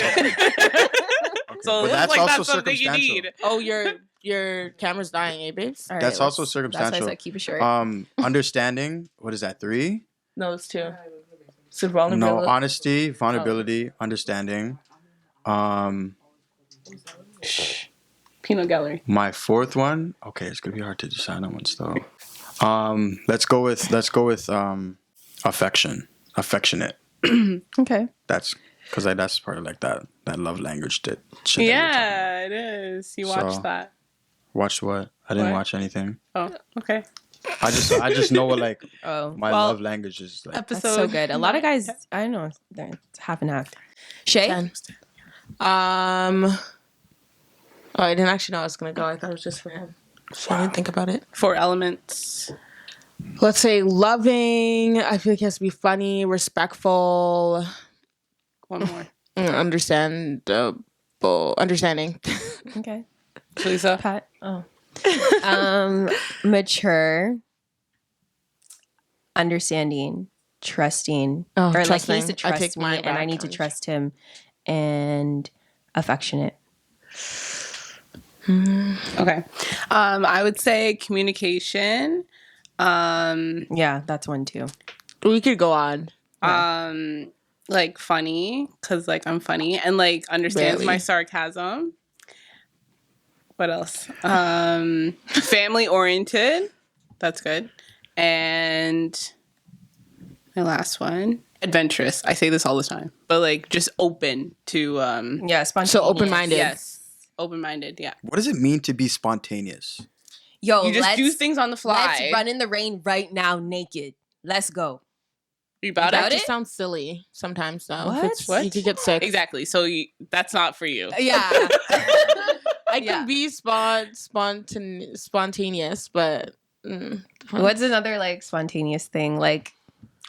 So but that's like also that's something you circumstantial. need. Oh, your camera's dying, eh, babes? All right, that's also circumstantial. That's why I said keep it short. Understanding. What is that? 3? No, it's 2. So vulnerability. No, honesty, vulnerability, understanding. Peanut gallery. My 4th one. Okay, it's gonna be hard to decide on one still. Let's go with affection. Affectionate. Okay. That's because that's part of like that love language shit. Yeah, it is. You watched that. Watched what? I didn't watch anything. Oh, okay. I just know what like my love language is like. That's so good. A lot of guys, I know, it's half and half. Shae? I didn't actually know I was gonna go. I thought it was just for him. So I didn't think about it. 4 elements. Let's say loving. I feel like it has to be funny, respectful. One more. Understanding. Okay. Lisa. Pat. Oh. Mature, understanding, trusting, or trusting. like he needs to trust me and I need to trust him, and affectionate. Okay. I would say communication. Yeah, that's one too. We could go on. Like funny, because like I'm funny and like understands my sarcasm. What else? Family oriented. That's good. And my last one, adventurous. I say this all the time, but like just open to spontaneous. So open-minded. Yes, open-minded. Yeah. What does it mean to be spontaneous? Yo, You just do things on the fly. Let's run in the rain right now, naked. Let's go. You about That it? just sounds silly sometimes, though. What? You could get sick. Exactly. So that's not for you. Yeah. I can be spontaneous, but what's another like spontaneous thing? Like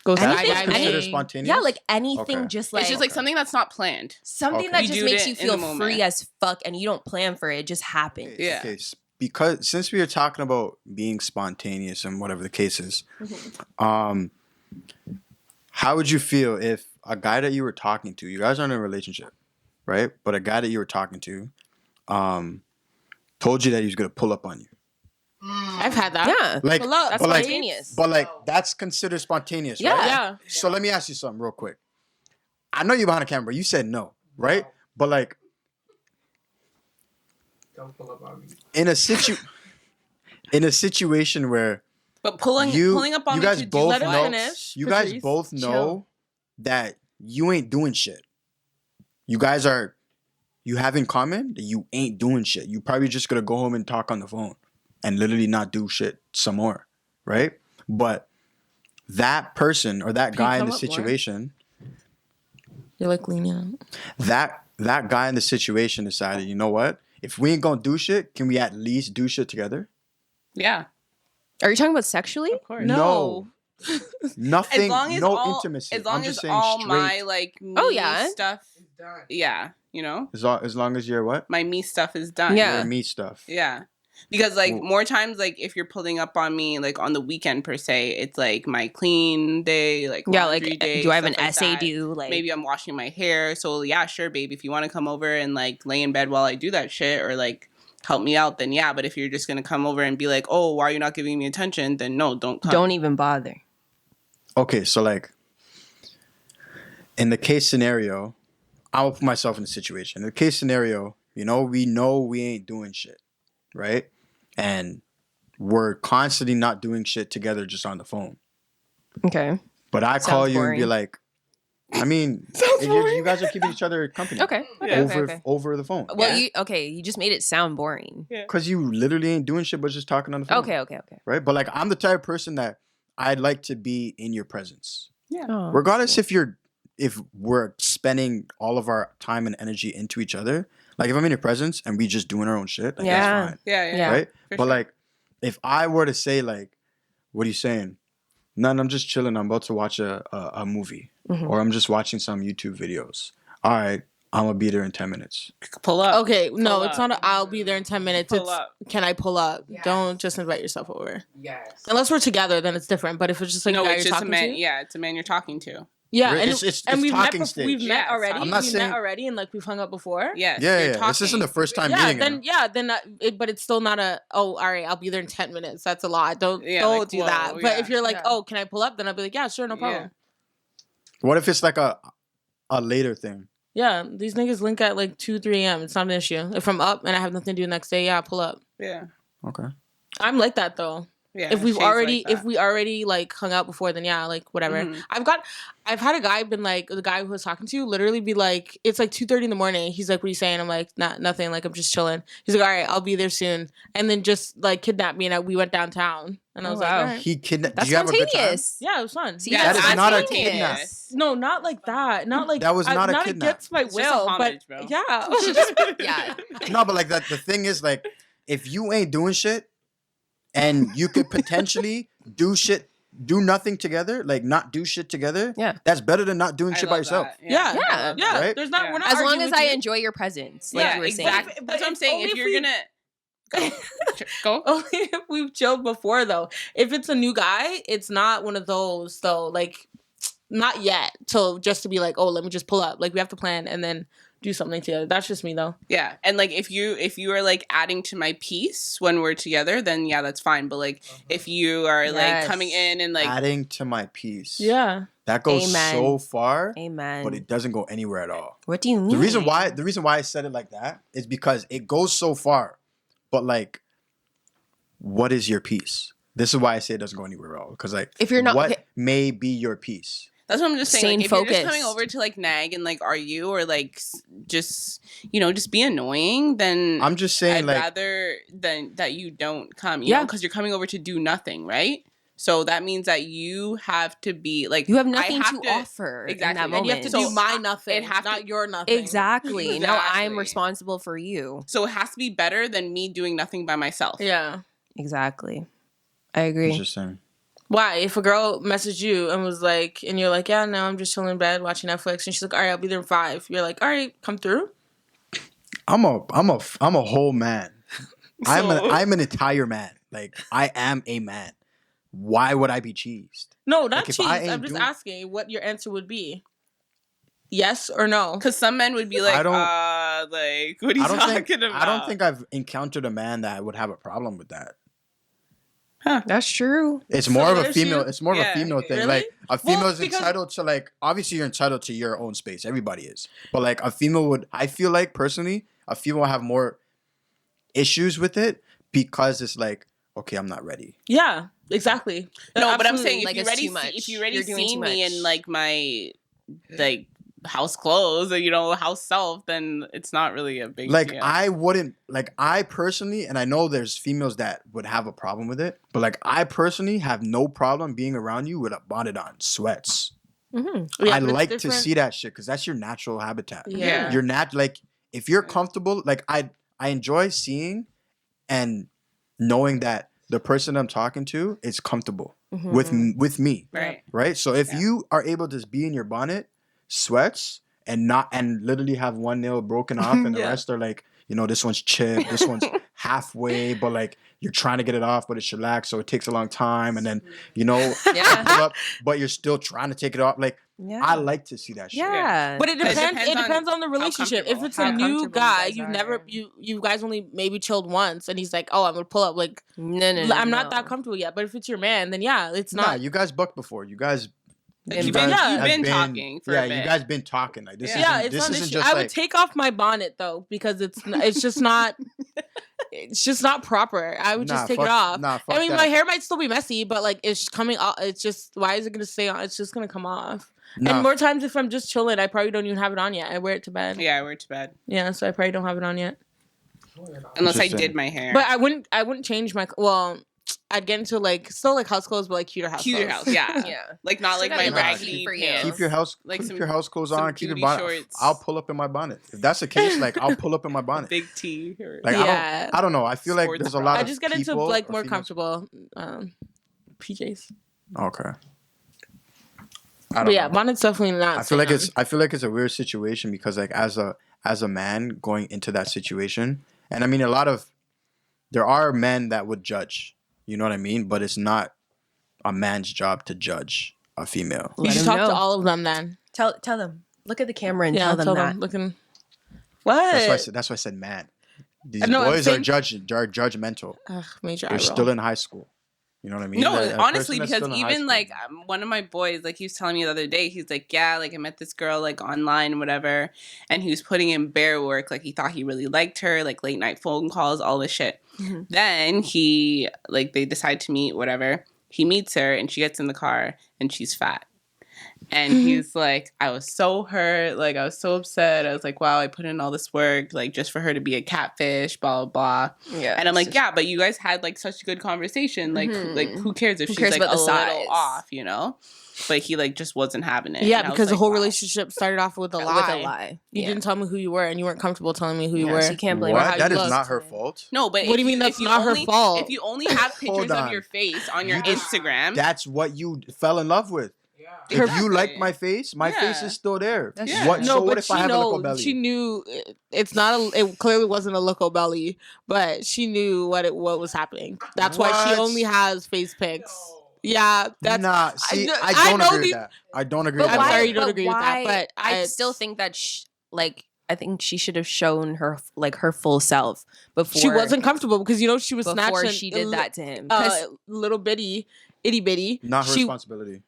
go considered spontaneous? Yeah, like anything. Just like it's just like something that's not planned. Something that just makes you feel free as fuck, and you don't plan for it. It just happens. Yeah. Okay, because since we are talking about being spontaneous and whatever the case is, how would you feel if a guy that you were talking to, you guys aren't in a relationship, right? But a guy that you were talking to, told you that he was gonna pull up on you? I've had that. Yeah, like pull up. That's spontaneous. But like that's considered spontaneous, yeah. right? Yeah. So let me ask you something real quick. I know you're behind the camera. You said no, right? But like, Don't pull up on me. in a situation where But pulling up on you me guys to both do know, finish. you guys both know that you ain't doing shit. You have in common that you ain't doing shit. You probably just gonna go home and talk on the phone and literally not do shit some more, right? But that person or that guy in the situation, You're like leaning out. that guy in the situation decided, you know what? If we ain't gonna do shit, can we at least do shit together? Yeah. Are you talking about sexually? Of course. No. Nothing. As long as no all, intimacy. As long I'm just as saying all straight. my like me stuff. Done. Yeah, you know. As long as you're what? My me stuff is done. Yeah. Your me stuff. Yeah. Because like Well, more times, like if you're pulling up on me like on the weekend per se, it's like my clean day, like laundry day, do I have an stuff like essay that. due? Like Maybe I'm washing my hair. So yeah, sure, babe. If you want to come over and like lay in bed while I do that shit or like help me out, then yeah. But if you're just gonna come over and be like, oh, why are you not giving me attention? Then no, don't come. Don't even bother. Okay, so like in the case scenario, I'll put myself in the situation. In the case scenario, we know we ain't doing shit, right? And we're constantly not doing shit together just on the phone. Okay. But I call you and be like, I mean, you guys are keeping each other company. Okay. Over the phone. Well, you just made it sound boring. Because you literally ain't doing shit but just talking on the phone. Okay. Right? But like I'm the type of person that I'd like to be in your presence. Yeah. Oh, Regardless if we're spending all of our time and energy into each other. Like if I'm in your presence and we just doing our own shit, like that's fine. Yeah. Right? For But sure. like if I were to say like, what are you saying? None, I'm just chilling. I'm about to watch a movie. Or I'm just watching some YouTube videos. All right, I'm going to be there in 10 minutes. Pull up. Okay, no, Pull it's up. not I'll be there in 10 minutes. Pull It's up. can I pull up? Yes. Don't just invite yourself over. Yes. Unless we're together, then it's different. But if it's just like No, a guy it's you're just a talking man. to, Yeah, it's a man you're talking to. yeah, Right, and it's and we've met talking stage. we've met Yeah, already. I'm not We've saying- met already, and like we've hung up before. Yes. Yeah, you're This isn't the first time meeting her. But it's still not a. Oh, all right, I'll be there in 10 minutes. That's a lot. Don't like, do whoa, that. But yeah. if you're like, Yeah. oh, can I pull up? Then I'll be like, yeah, sure, no problem. What if it's like a later thing? Yeah, these niggas link at like 2-3 a.m. It's not an issue. If I'm up and I have nothing to do the next day, yeah, I'll pull up. Yeah. Okay. I'm like that though. Yeah. If we've Shae's already like that. if we already like hung out before, then yeah, like whatever. Mhm. I've had a guy been like, the guy who was talking to you literally be like, it's like 2:30 in the morning. He's like, what are you saying? I'm like, nothing. Like I'm just chilling. He's like, all right, I'll be there soon. And then just like kidnapped me and we went downtown. And I was like, wow. all right. He kidnapped. That's Did you have a good time? spontaneous. Yeah, it was fun. See, Yeah, That is not a spontaneous. kidnap. No, not like that. Not like That was not a not kidnap. against my It's just a will, homage, but bro. yeah. Yeah. No, but like that. The thing is, like, if you ain't doing shit, and you could potentially do nothing together, like not do shit together. Yeah. That's better than not doing I shit by love yourself. that. Yeah. Yeah. Yeah. Right? There's not. Yeah. We're not As long arguing as with I you. enjoy your presence, like Yeah, you were saying. exactly. But That's what I'm it's saying. only If if you're we- gonna go. Only if we've chilled before though. If it's a new guy, it's not one of those though. Like, not yet. So just to be like, oh, let me just pull up. Like we have to plan and then do something together. That's just me though. Yeah, and like if you are like adding to my piece when we're together, then yeah, that's fine. But like if you are like Yes. coming in and like Adding to my piece. Yeah. That goes Amen. so far, Amen. but it doesn't go anywhere at all. What do you mean? The reason why I said it like that is because it goes so far, But like, what is your peace? This is why I say it doesn't go anywhere else. Because like, if you're not, what may be your peace? That's what I'm just saying. Staying Like, if focused. you're just coming over to like nag and like argue or like just just be annoying, then I'm just saying, I'd like, rather than that you don't come. You know, because you're coming over to do nothing, right? So that means that you have to be like you have nothing to offer exactly. In that moment. And you have to do my nothing. It has not to, your nothing. Exactly. Now I'm responsible for you. So it has to be better than me doing nothing by myself. Yeah. Exactly. I agree. Interesting. Why? If a girl messaged you and was like, and you're like, yeah, no, I'm just chilling in bed watching Netflix, and she's like, all right, I'll be there in 5. You're like, all right, come through. I'm a whole man. I'm an entire man. Like, I am a man. Why would I be cheesed? No, not cheesed. I'm just asking what your answer would be. Yes or no? Because some men would be like, like, what are you talking about? I don't think I've encountered a man that would have a problem with that. Huh. That's true. It's more of a female. It's more of a female thing. Really? Like a female is entitled to like. Obviously, you're entitled to your own space. Everybody is. But like a female would. I feel like personally, a female will have more issues with it because it's like, okay, I'm not ready. Yeah, exactly. No, but I'm saying like if you already see me in like my like house clothes or house self, then it's not really a big like deal. I wouldn't like I personally, and I know there's females that would have a problem with it, but like I personally have no problem being around you with a bonnet on, sweats. Mm-hmm. Yeah, I like to see that shit because that's your natural habitat. Yeah, you're not like if you're comfortable. Like I enjoy seeing and knowing that the person I'm talking to is comfortable with me. Right. So if you are able to be in your bonnet, sweats, and literally have one nail broken off and the rest are like, this one's chipped, this one's halfway, but like you're trying to get it off, but it's shellac, so it takes a long time, and then pull up, but you're still trying to take it off. Like I like to see that shit. Yeah, but it depends on the relationship. If it's a new guy, you guys only maybe chilled once, and he's like, oh, I'm gonna pull up. Like no, I'm not that comfortable yet. But if it's your man, then it's not. Nah, you guys bucked before. You guys. You've been talking for a bit. You guys been talking like this. This isn't just I would take off my bonnet though because it's just not it's just not proper. I would just take it off. I mean, my hair might still be messy, but like it's coming off. It's just why is it gonna stay on? It's just gonna come off. And more times if I'm just chilling, I probably don't even have it on yet. I wear it to bed. Yeah, I wear it to bed. Yeah, so I probably don't have it on yet. Unless I did my hair. But I wouldn't change my I'd get into still house clothes, but like cuter house clothes. Yeah. Like not like my raggedy pants. Keep your house clothes on. Keep your bonnet. Shorts. I'll pull up in my bonnet. If that's the case, like I'll pull up in my bonnet. Big T. Like I don't know. I feel like there's a lot. I just get into like more comfortable PJs. Okay. But yeah, bonnet's definitely not. I feel like it's a weird situation because like as a man going into that situation, and I mean there are men that would judge. You know what I mean? But it's not a man's job to judge a female. You should talk to all of them then. Tell them. Look at the camera and tell them that. Looking. What? That's why I said man. These boys are judgmental. They're still in high school. You know what I mean? No, honestly, because even like one of my boys, like he was telling me the other day, he's like, yeah, like I met this girl like online and whatever, and he was putting in bear work, like he thought he really liked her, like late night phone calls, all this shit. Mm-hmm. Then they decide to meet, whatever. He meets her and she gets in the car and she's fat. And he's like, I was so hurt. Like, I was so upset. I was like, wow, I put in all this work, like, just for her to be a catfish, blah, blah, blah. Yeah, and I'm like, yeah, but you guys had, like, such a good conversation. Like, who cares if she's, like, a little off, But he, like, just wasn't having it. Yeah, because the whole relationship started off with a lie. You didn't tell me who you were, and you weren't comfortable telling me who you were. So you can't blame her how you look. That is not her fault. No, but what do you mean that's not her fault? If you only have pictures of your face on your Instagram. That's what you fell in love with. If you like my face is still there. What if I have a little belly? She knew it clearly wasn't a little belly, but she knew what was happening. That's why she only has face pics. Yeah, that's I don't agree with that. I don't agree with that. I'm sorry you don't agree with that, but I still think that I think she should have shown her her full self before. She wasn't comfortable because she was snatching. She did that to him. Little bitty, itty bitty. Not her responsibility.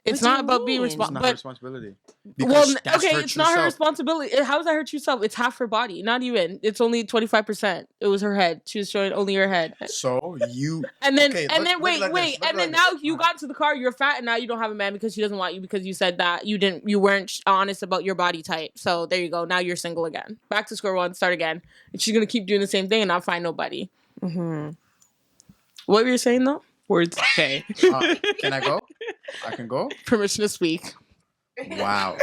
It's not about being responsible. It's not her responsibility. Well, okay, it's not her responsibility. How does that hurt yourself? It's half her body. Not even. It's only 25%. It was her head. She was showing only her head. So you and then wait, and then now you got into the car. You're fat, and now you don't have a man because she doesn't want you because you said that you weren't honest about your body type. So there you go. Now you're single again. Back to square one. Start again. And she's gonna keep doing the same thing and not find nobody. Mm-hmm. What were you saying though? Words. Okay. Can I go? I can go? Permission to speak. Wow.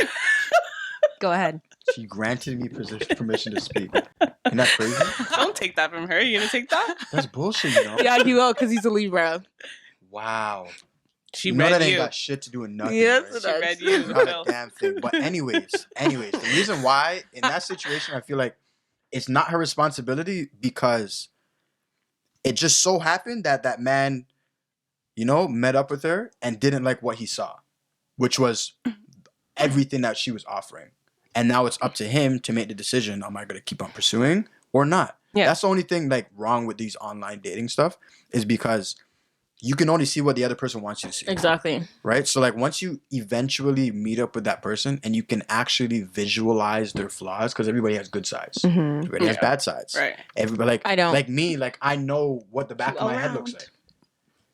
Go ahead. She granted me permission to speak. Isn't that crazy? Don't take that from her. You gonna take that? That's bullshit, you know? Yeah, he will, because he's a Libra. Wow. She read that ain't got shit to do with nothing. Yes, right? she read you. Not a damn thing. But anyways, the reason why, in that situation, I feel like it's not her responsibility because it just so happened that that man, you know, met up with her and didn't like what he saw, which was everything that she was offering. And now it's up to him to make the decision, am I going to keep on pursuing or not? Yeah. That's the only thing like wrong with these online dating stuff is because you can only see what the other person wants you to see. Exactly. Right? So like once you eventually meet up with that person and you can actually visualize their flaws, because everybody has good sides. Mm-hmm. Everybody has bad sides. Right. Everybody like, I don't. Like me, like I know what the back of my head looks like.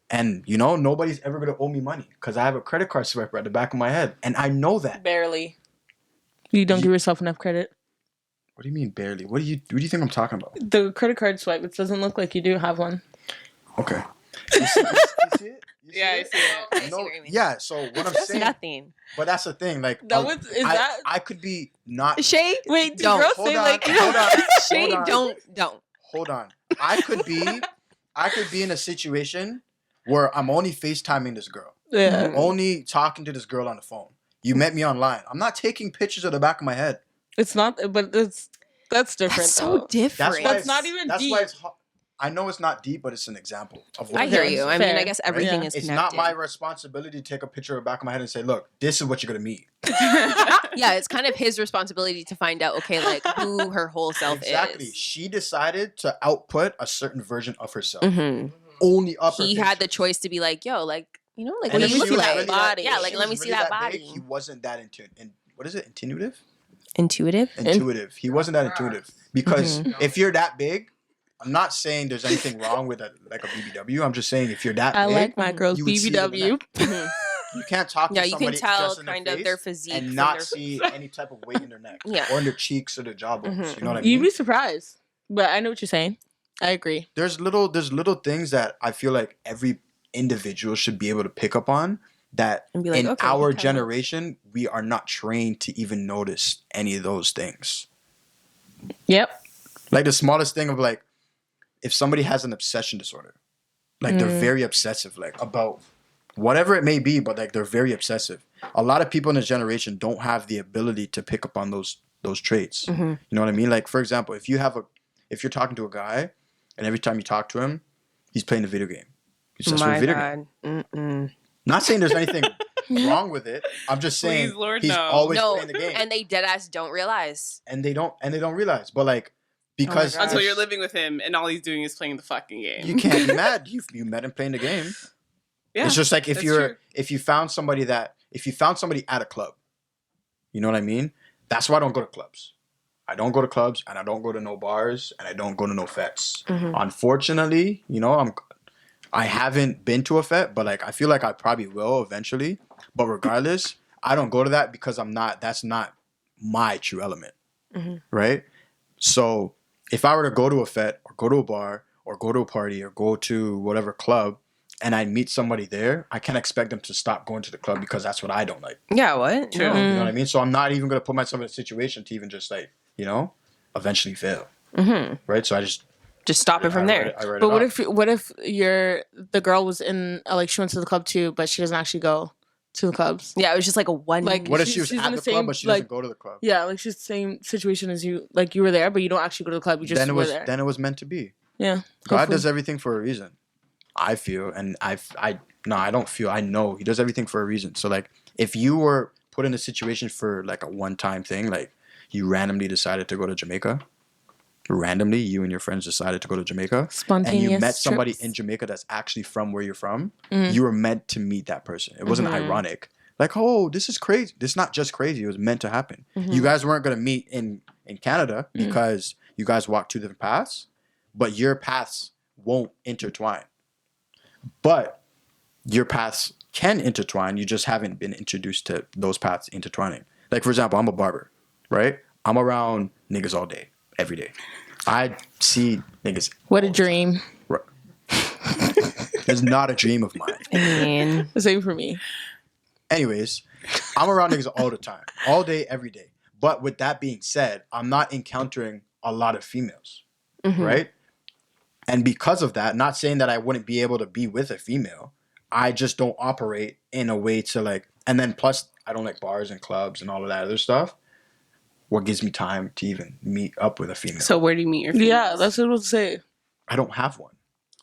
And, you know, nobody's ever going to owe me money because I have a credit card swiper at the back of my head. And I know that. Barely. You don't give yourself enough credit. What do you mean barely? What do you think I'm talking about? The credit card swipe, it doesn't look like you do have one. Okay. You see it? I see it. No, yeah, so what I'm saying. Nothing. But that's the thing. Like, I could be not. Shae, wait, don't. Girls say like, hold on. Shae, don't. Hold on. I could be in a situation where I'm only FaceTiming this girl. Yeah. I'm only talking to this girl on the phone. You met me online. I'm not taking pictures of the back of my head. It's not, but that's different. That's so different. That's not even deep. Why it's I know it's not deep, but it's an example of what I hear you. I mean, I guess everything is connected. It's not my responsibility to take a picture of the back of my head and say, look, this is what you're going to meet. Yeah, it's kind of his responsibility to find out, okay, like who her whole self is. Exactly. She decided to output a certain version of herself. Mm-hmm. Only up He had the choice to be like, yo, like, you know, like, let me see that really body. Yeah, like, let me see that body. He wasn't that what is it? Intuitive? Intuitive. He wasn't that intuitive. Because if you're that big, I'm not saying there's anything wrong with a BBW. I'm just saying if you're that big. I like my girls BBW. You can't talk to somebody you can tell just in kind their of their physique and not see any type of weight in their neck. Or in their cheeks or their jawbones. You know what I mean? You'd be surprised. But I know what you're saying. I agree. There's little things that I feel like every individual should be able to pick up on that like, in our generation, we are not trained to even notice any of those things. Yep. Like the smallest thing of like, if somebody has an obsession disorder, like they're very obsessive, like about whatever it may be, but like they're very obsessive. A lot of people in this generation don't have the ability to pick up on those traits. Mm-hmm. You know what I mean? Like, for example, if you're talking to a guy and every time you talk to him, he's playing a video game. He's just a video game. Mm-mm. Not saying there's anything wrong with it. I'm just saying he's always playing the game. And they deadass don't realize. And they don't realize. But like, because until you're living with him and all he's doing is playing the fucking game. You can't be mad. You met him playing the game. Yeah, it's just like if you found somebody at a club, you know what I mean? That's why I don't go to clubs. I don't go to clubs and I don't go to no bars and I don't go to no fetes. Mm-hmm. Unfortunately, you know, I haven't been to a fete, but like I feel like I probably will eventually. But regardless, I don't go to that because that's not my true element. Mm-hmm. Right? So if I were to go to a fete or go to a bar or go to a party or go to whatever club and I meet somebody there, I can't expect them to stop going to the club because that's what I don't like. Yeah, what? True. You know what I mean? So I'm not even going to put myself in a situation to even just like, you know, eventually fail. Mm-hmm. Right? So I just stop it from there. But what if the girl was like she went to the club too, but she doesn't actually go to the clubs? Yeah, it was just like a one. Like, what if she was at the club, but she doesn't go to the club? Yeah, like she's the same situation as you. Like you were there, but you don't actually go to the club. You just were there. Then it was meant to be. Yeah. God does everything for a reason. I feel, and I don't feel. I know He does everything for a reason. So like, if you were put in a situation for like a one-time thing, like you randomly decided to go to Jamaica. Randomly, you and your friends decided to go to Jamaica, and you met somebody in Jamaica that's actually from where you're from. Mm-hmm. You were meant to meet that person. It wasn't ironic, Like, oh, this is crazy. This is not just crazy. It was meant to happen. You guys weren't going to meet in Canada because you guys walk two different paths, but your paths won't intertwine. But your paths can intertwine. You just haven't been introduced to those paths intertwining. Like, for example, I'm a barber, right? I'm around niggas all day, every day. I see niggas. What a dream. Right. It's not a dream of mine. Man. Same for me. Anyways, I'm around niggas all the time, all day, every day. But with that being said, I'm not encountering a lot of females, right? And because of that, not saying that I wouldn't be able to be with a female, I just don't operate in a way to like, and then plus I don't like bars and clubs and all of that other stuff. What gives me time to even meet up with a female? So where do you meet your females? Yeah, that's what I was saying. I don't have one.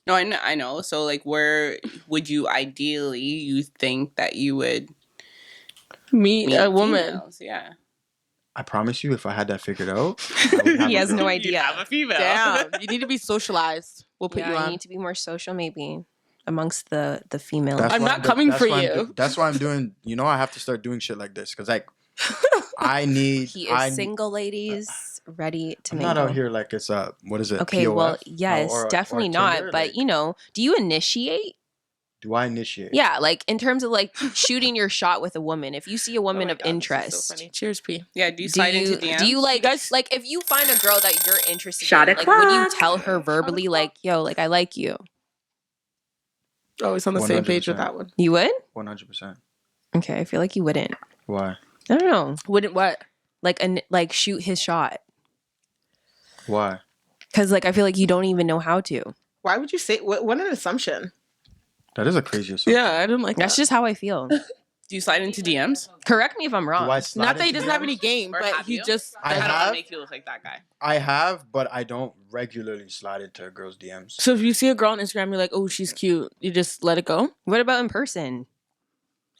No, I know. So like, where would you ideally you think that you would meet a woman? Females? Yeah. I promise you, if I had that figured out, he has no idea. You have a female. Damn, you need to be socialized. We'll put you on. You need to be more social, maybe, amongst the females. I'm not coming for you. That's why I'm doing. You know, I have to start doing shit like this because like I need. He is single, ladies, ready to make. I'm not out here like it's a what is it? Okay, POF? well, yes, definitely not. Tinder, but like, do you initiate? Do I initiate? Yeah, like in terms of like shooting your shot with a woman. If you see a woman of interest, so funny. Cheers, P. Yeah, do you slide into DMs? Do you like if you find a girl that you're interested in, like would you tell her verbally like, yo, like I like you? Always on the 100%. Same page with that one. You would? 100%. Okay, I feel like you wouldn't. Why? I don't know. Wouldn't what? Like shoot his shot. Why? Because like I feel like you don't even know how to. Why would you say what an assumption? That is a crazy assumption. Yeah, I didn't like that. That's just how I feel. Do you slide into DMs? Correct me if I'm wrong. Not that he doesn't have any game, Or but he you? just... I don't want to make you look like that guy. I have, but I don't regularly slide into a girl's DMs. So if you see a girl on Instagram, you're like, oh, she's cute. You just let it go? What about in person?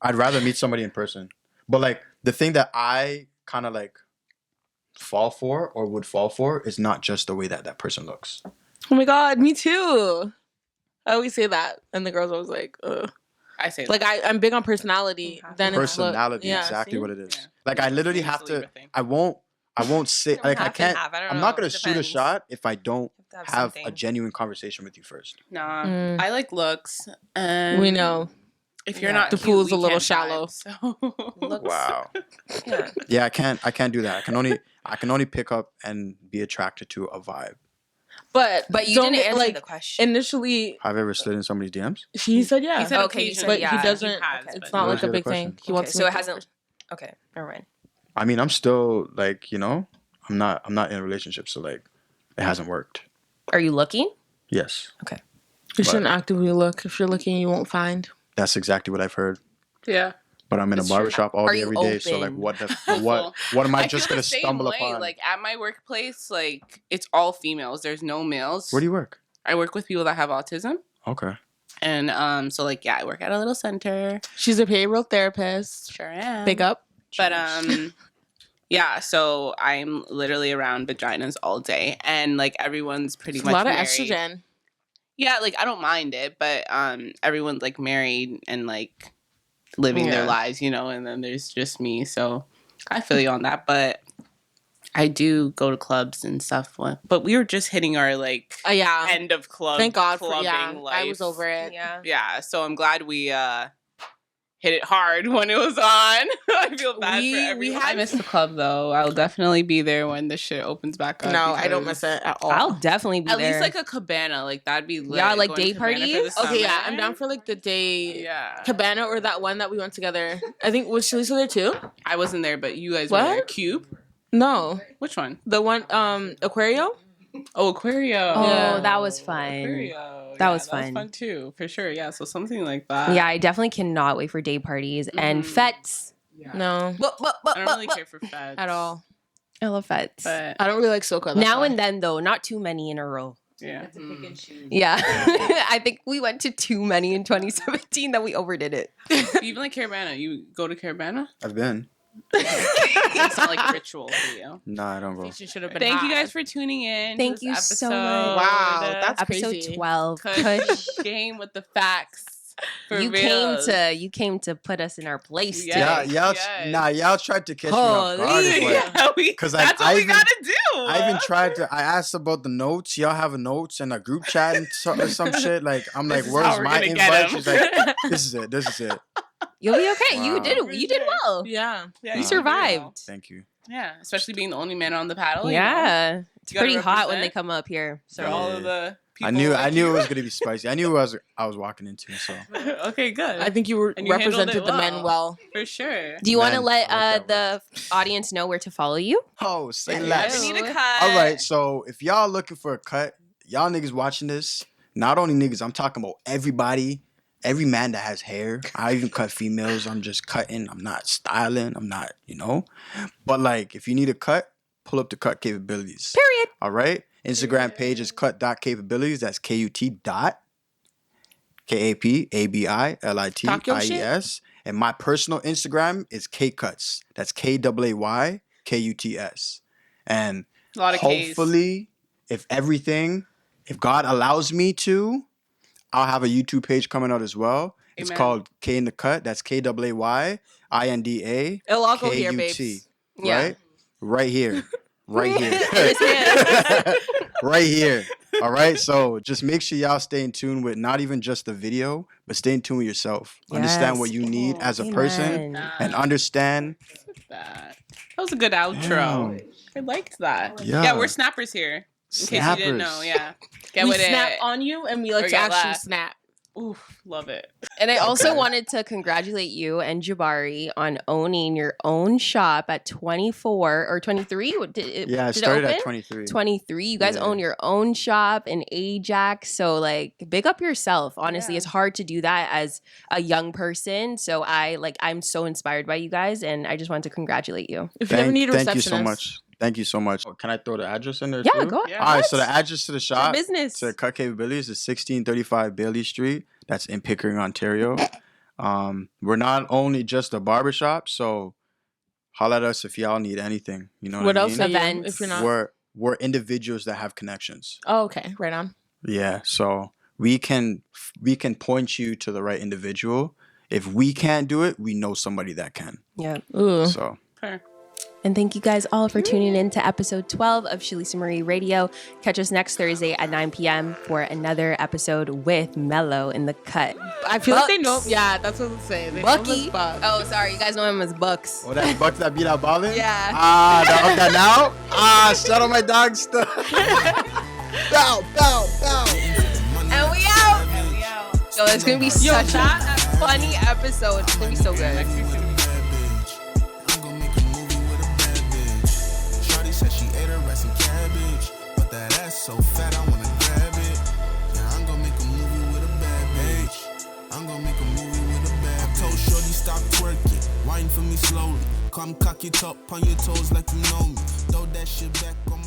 I'd rather meet somebody in person. But like the thing that I kind of like fall for or would fall for is not just the way that that person looks. Oh my God, me too. I always say that. And the girl's always like, ugh. I say like I'm big on personality. Then personality, it's exactly what it is. Yeah. Like I literally have to. I won't say like I can't. I'm not gonna shoot a shot if I don't have a genuine conversation with you first. Nah, I like looks. And we know. If you're not the cute, pool's a little shallow. Wow. Yeah, I can't do that. I can only pick up and be attracted to a vibe. But you didn't answer the question. Initially, have you ever slid in somebody's DMs? He said yeah. He said okay, he said but yeah. he doesn't. It's not like a big thing. He wants. So it hasn't. Okay, never mind. I mean, I'm still like I'm not in a relationship, so like it hasn't worked. Are you looking? Yes. Okay. You shouldn't actively look. If you're looking, you won't find. That's exactly what I've heard. Yeah. But I'm in a barbershop all day, every day. So like, what am I just gonna stumble upon? Like at my workplace, like it's all females. There's no males. Where do you work? I work with people that have autism. Okay. And so like I work at a little center. She's a behavioral therapist. Sure am. Big up. But yeah. So I'm literally around vaginas all day, and like everyone's pretty much a lot of married. estrogen. Yeah, like I don't mind it, but everyone's like married and like living their lives, and then there's just me. So I feel you on that, but I do go to clubs and stuff. But we were just hitting our like end of club. Thank God clubbing for life. I was over it. Yeah. So I'm glad we hit it hard when it was on. I feel bad for everyone. I miss the club though. I'll definitely be there when the shit opens back up. No, I don't miss it at all. I'll definitely be there. At least like a cabana, like that'd be lit. Yeah, like day parties. Okay, yeah, I'm down for like the day cabana or that one that we went together. I think was Shalisa there too? I wasn't there, but you guys were there. Cube? No. Which one? The one Aquario? Oh, Aquario. Oh, yeah. That was fun. Aquario. That was fun. fun. That was fun too, for sure. Yeah, so something like that. Yeah, I definitely cannot wait for day parties and fetes. Yeah. No. I don't really care for fetes. At all. I love fetes. But I don't really like soca. Now and then though, not too many in a row. Yeah. Yeah. I think we went to too many in 2017 that we overdid it. Even like Caravana. You go to Caravana? I've been. It's not like a ritual for you. Nah, I don't go. Thank you guys for tuning in. Thank you so much. Wow, that's episode crazy. 12. Kush game with the facts. You came to put us in our place. Y'all tried to catch me off guard. Because that's what we gotta do. I even tried to. I asked about the notes. Y'all have a notes and a group chat and some shit. Like I'm like, where's my invite? She's like, this is it. You'll be okay. Wow. You did well. Yeah. You survived. Thank you. Yeah, especially being the only man on the paddle. Yeah, you know? It's pretty hot when they come up here. So all of the people. I knew it was gonna be spicy. I knew I was walking into. So okay, good. I think you represented the men well, for sure. Do you want to let the audience know where to follow you? Oh, say less. We need a cut. All right, so if y'all looking for a cut, y'all niggas watching this, not only niggas, I'm talking about everybody. Every man that has hair, I even cut females. I'm just cutting. I'm not styling. I'm not, But like, if you need a cut, pull up the Cut Capabilities. Period. All right. Instagram page is cut.capabilities. That's KUT.KAPABILITIES. And my personal Instagram is KCuts. That's KAYKUTS. And a lot of hopefully, if God allows me to, I'll have a YouTube page coming out as well. Amen. It's called K in the Cut. That's KAYINDA. It'll all go here, babes. Right? Right here. Right here. Right here. All right? So just make sure y'all stay in tune with not even just the video, but stay in tune with yourself. Yes. Understand what you need as a person and understand. That was a good outro. Yeah. I liked that. Yeah, we're snappers here. In case you didn't know, we snap on you and we like to actually snap. Oof, love it. And I also wanted to congratulate you and Jabari on owning your own shop at 24 or 23. I started at 23. 23. You guys own your own shop in Ajax. So like, big up yourself. Honestly, it's hard to do that as a young person. So I'm so inspired by you guys, and I just wanted to congratulate you. If you ever need a receptionist. Thank you so much. Can I throw the address in there too? Yeah, go ahead. All right, so the address to the shop, business. to Cut Capabilities is 1635 Bailey Street. That's in Pickering, Ontario. We're not only just a barbershop, so holla at us if y'all need anything. You know what I mean? What else? Events? If you're not... We're individuals that have connections. Oh, okay. Right on. Yeah, so we can point you to the right individual. If we can't do it, we know somebody that can. Yeah. Ooh. So. Fair. And thank you guys all for tuning in to episode 12 of Shalisa Marie Radio. Catch us next Thursday at 9 p.m. for another episode with Mello in the Cut. I feel like they know. Yeah, that's what I'm saying. Bucky. Oh, sorry. You guys know him as Bucks. Oh, that's Bucks that beat out ballin'? Yeah. Okay, now? Shout out my dog stuff. Bow. And we out. Yo, it's going to be such a funny episode. It's going to be so good. So fat, I wanna grab it. Yeah, I'm gonna make a movie with a bad bitch. I'm gonna make a movie with a bad bitch. I told Shorty stop twerking, wine for me slowly. Come cock it up on your toes like you know me. Throw that shit back on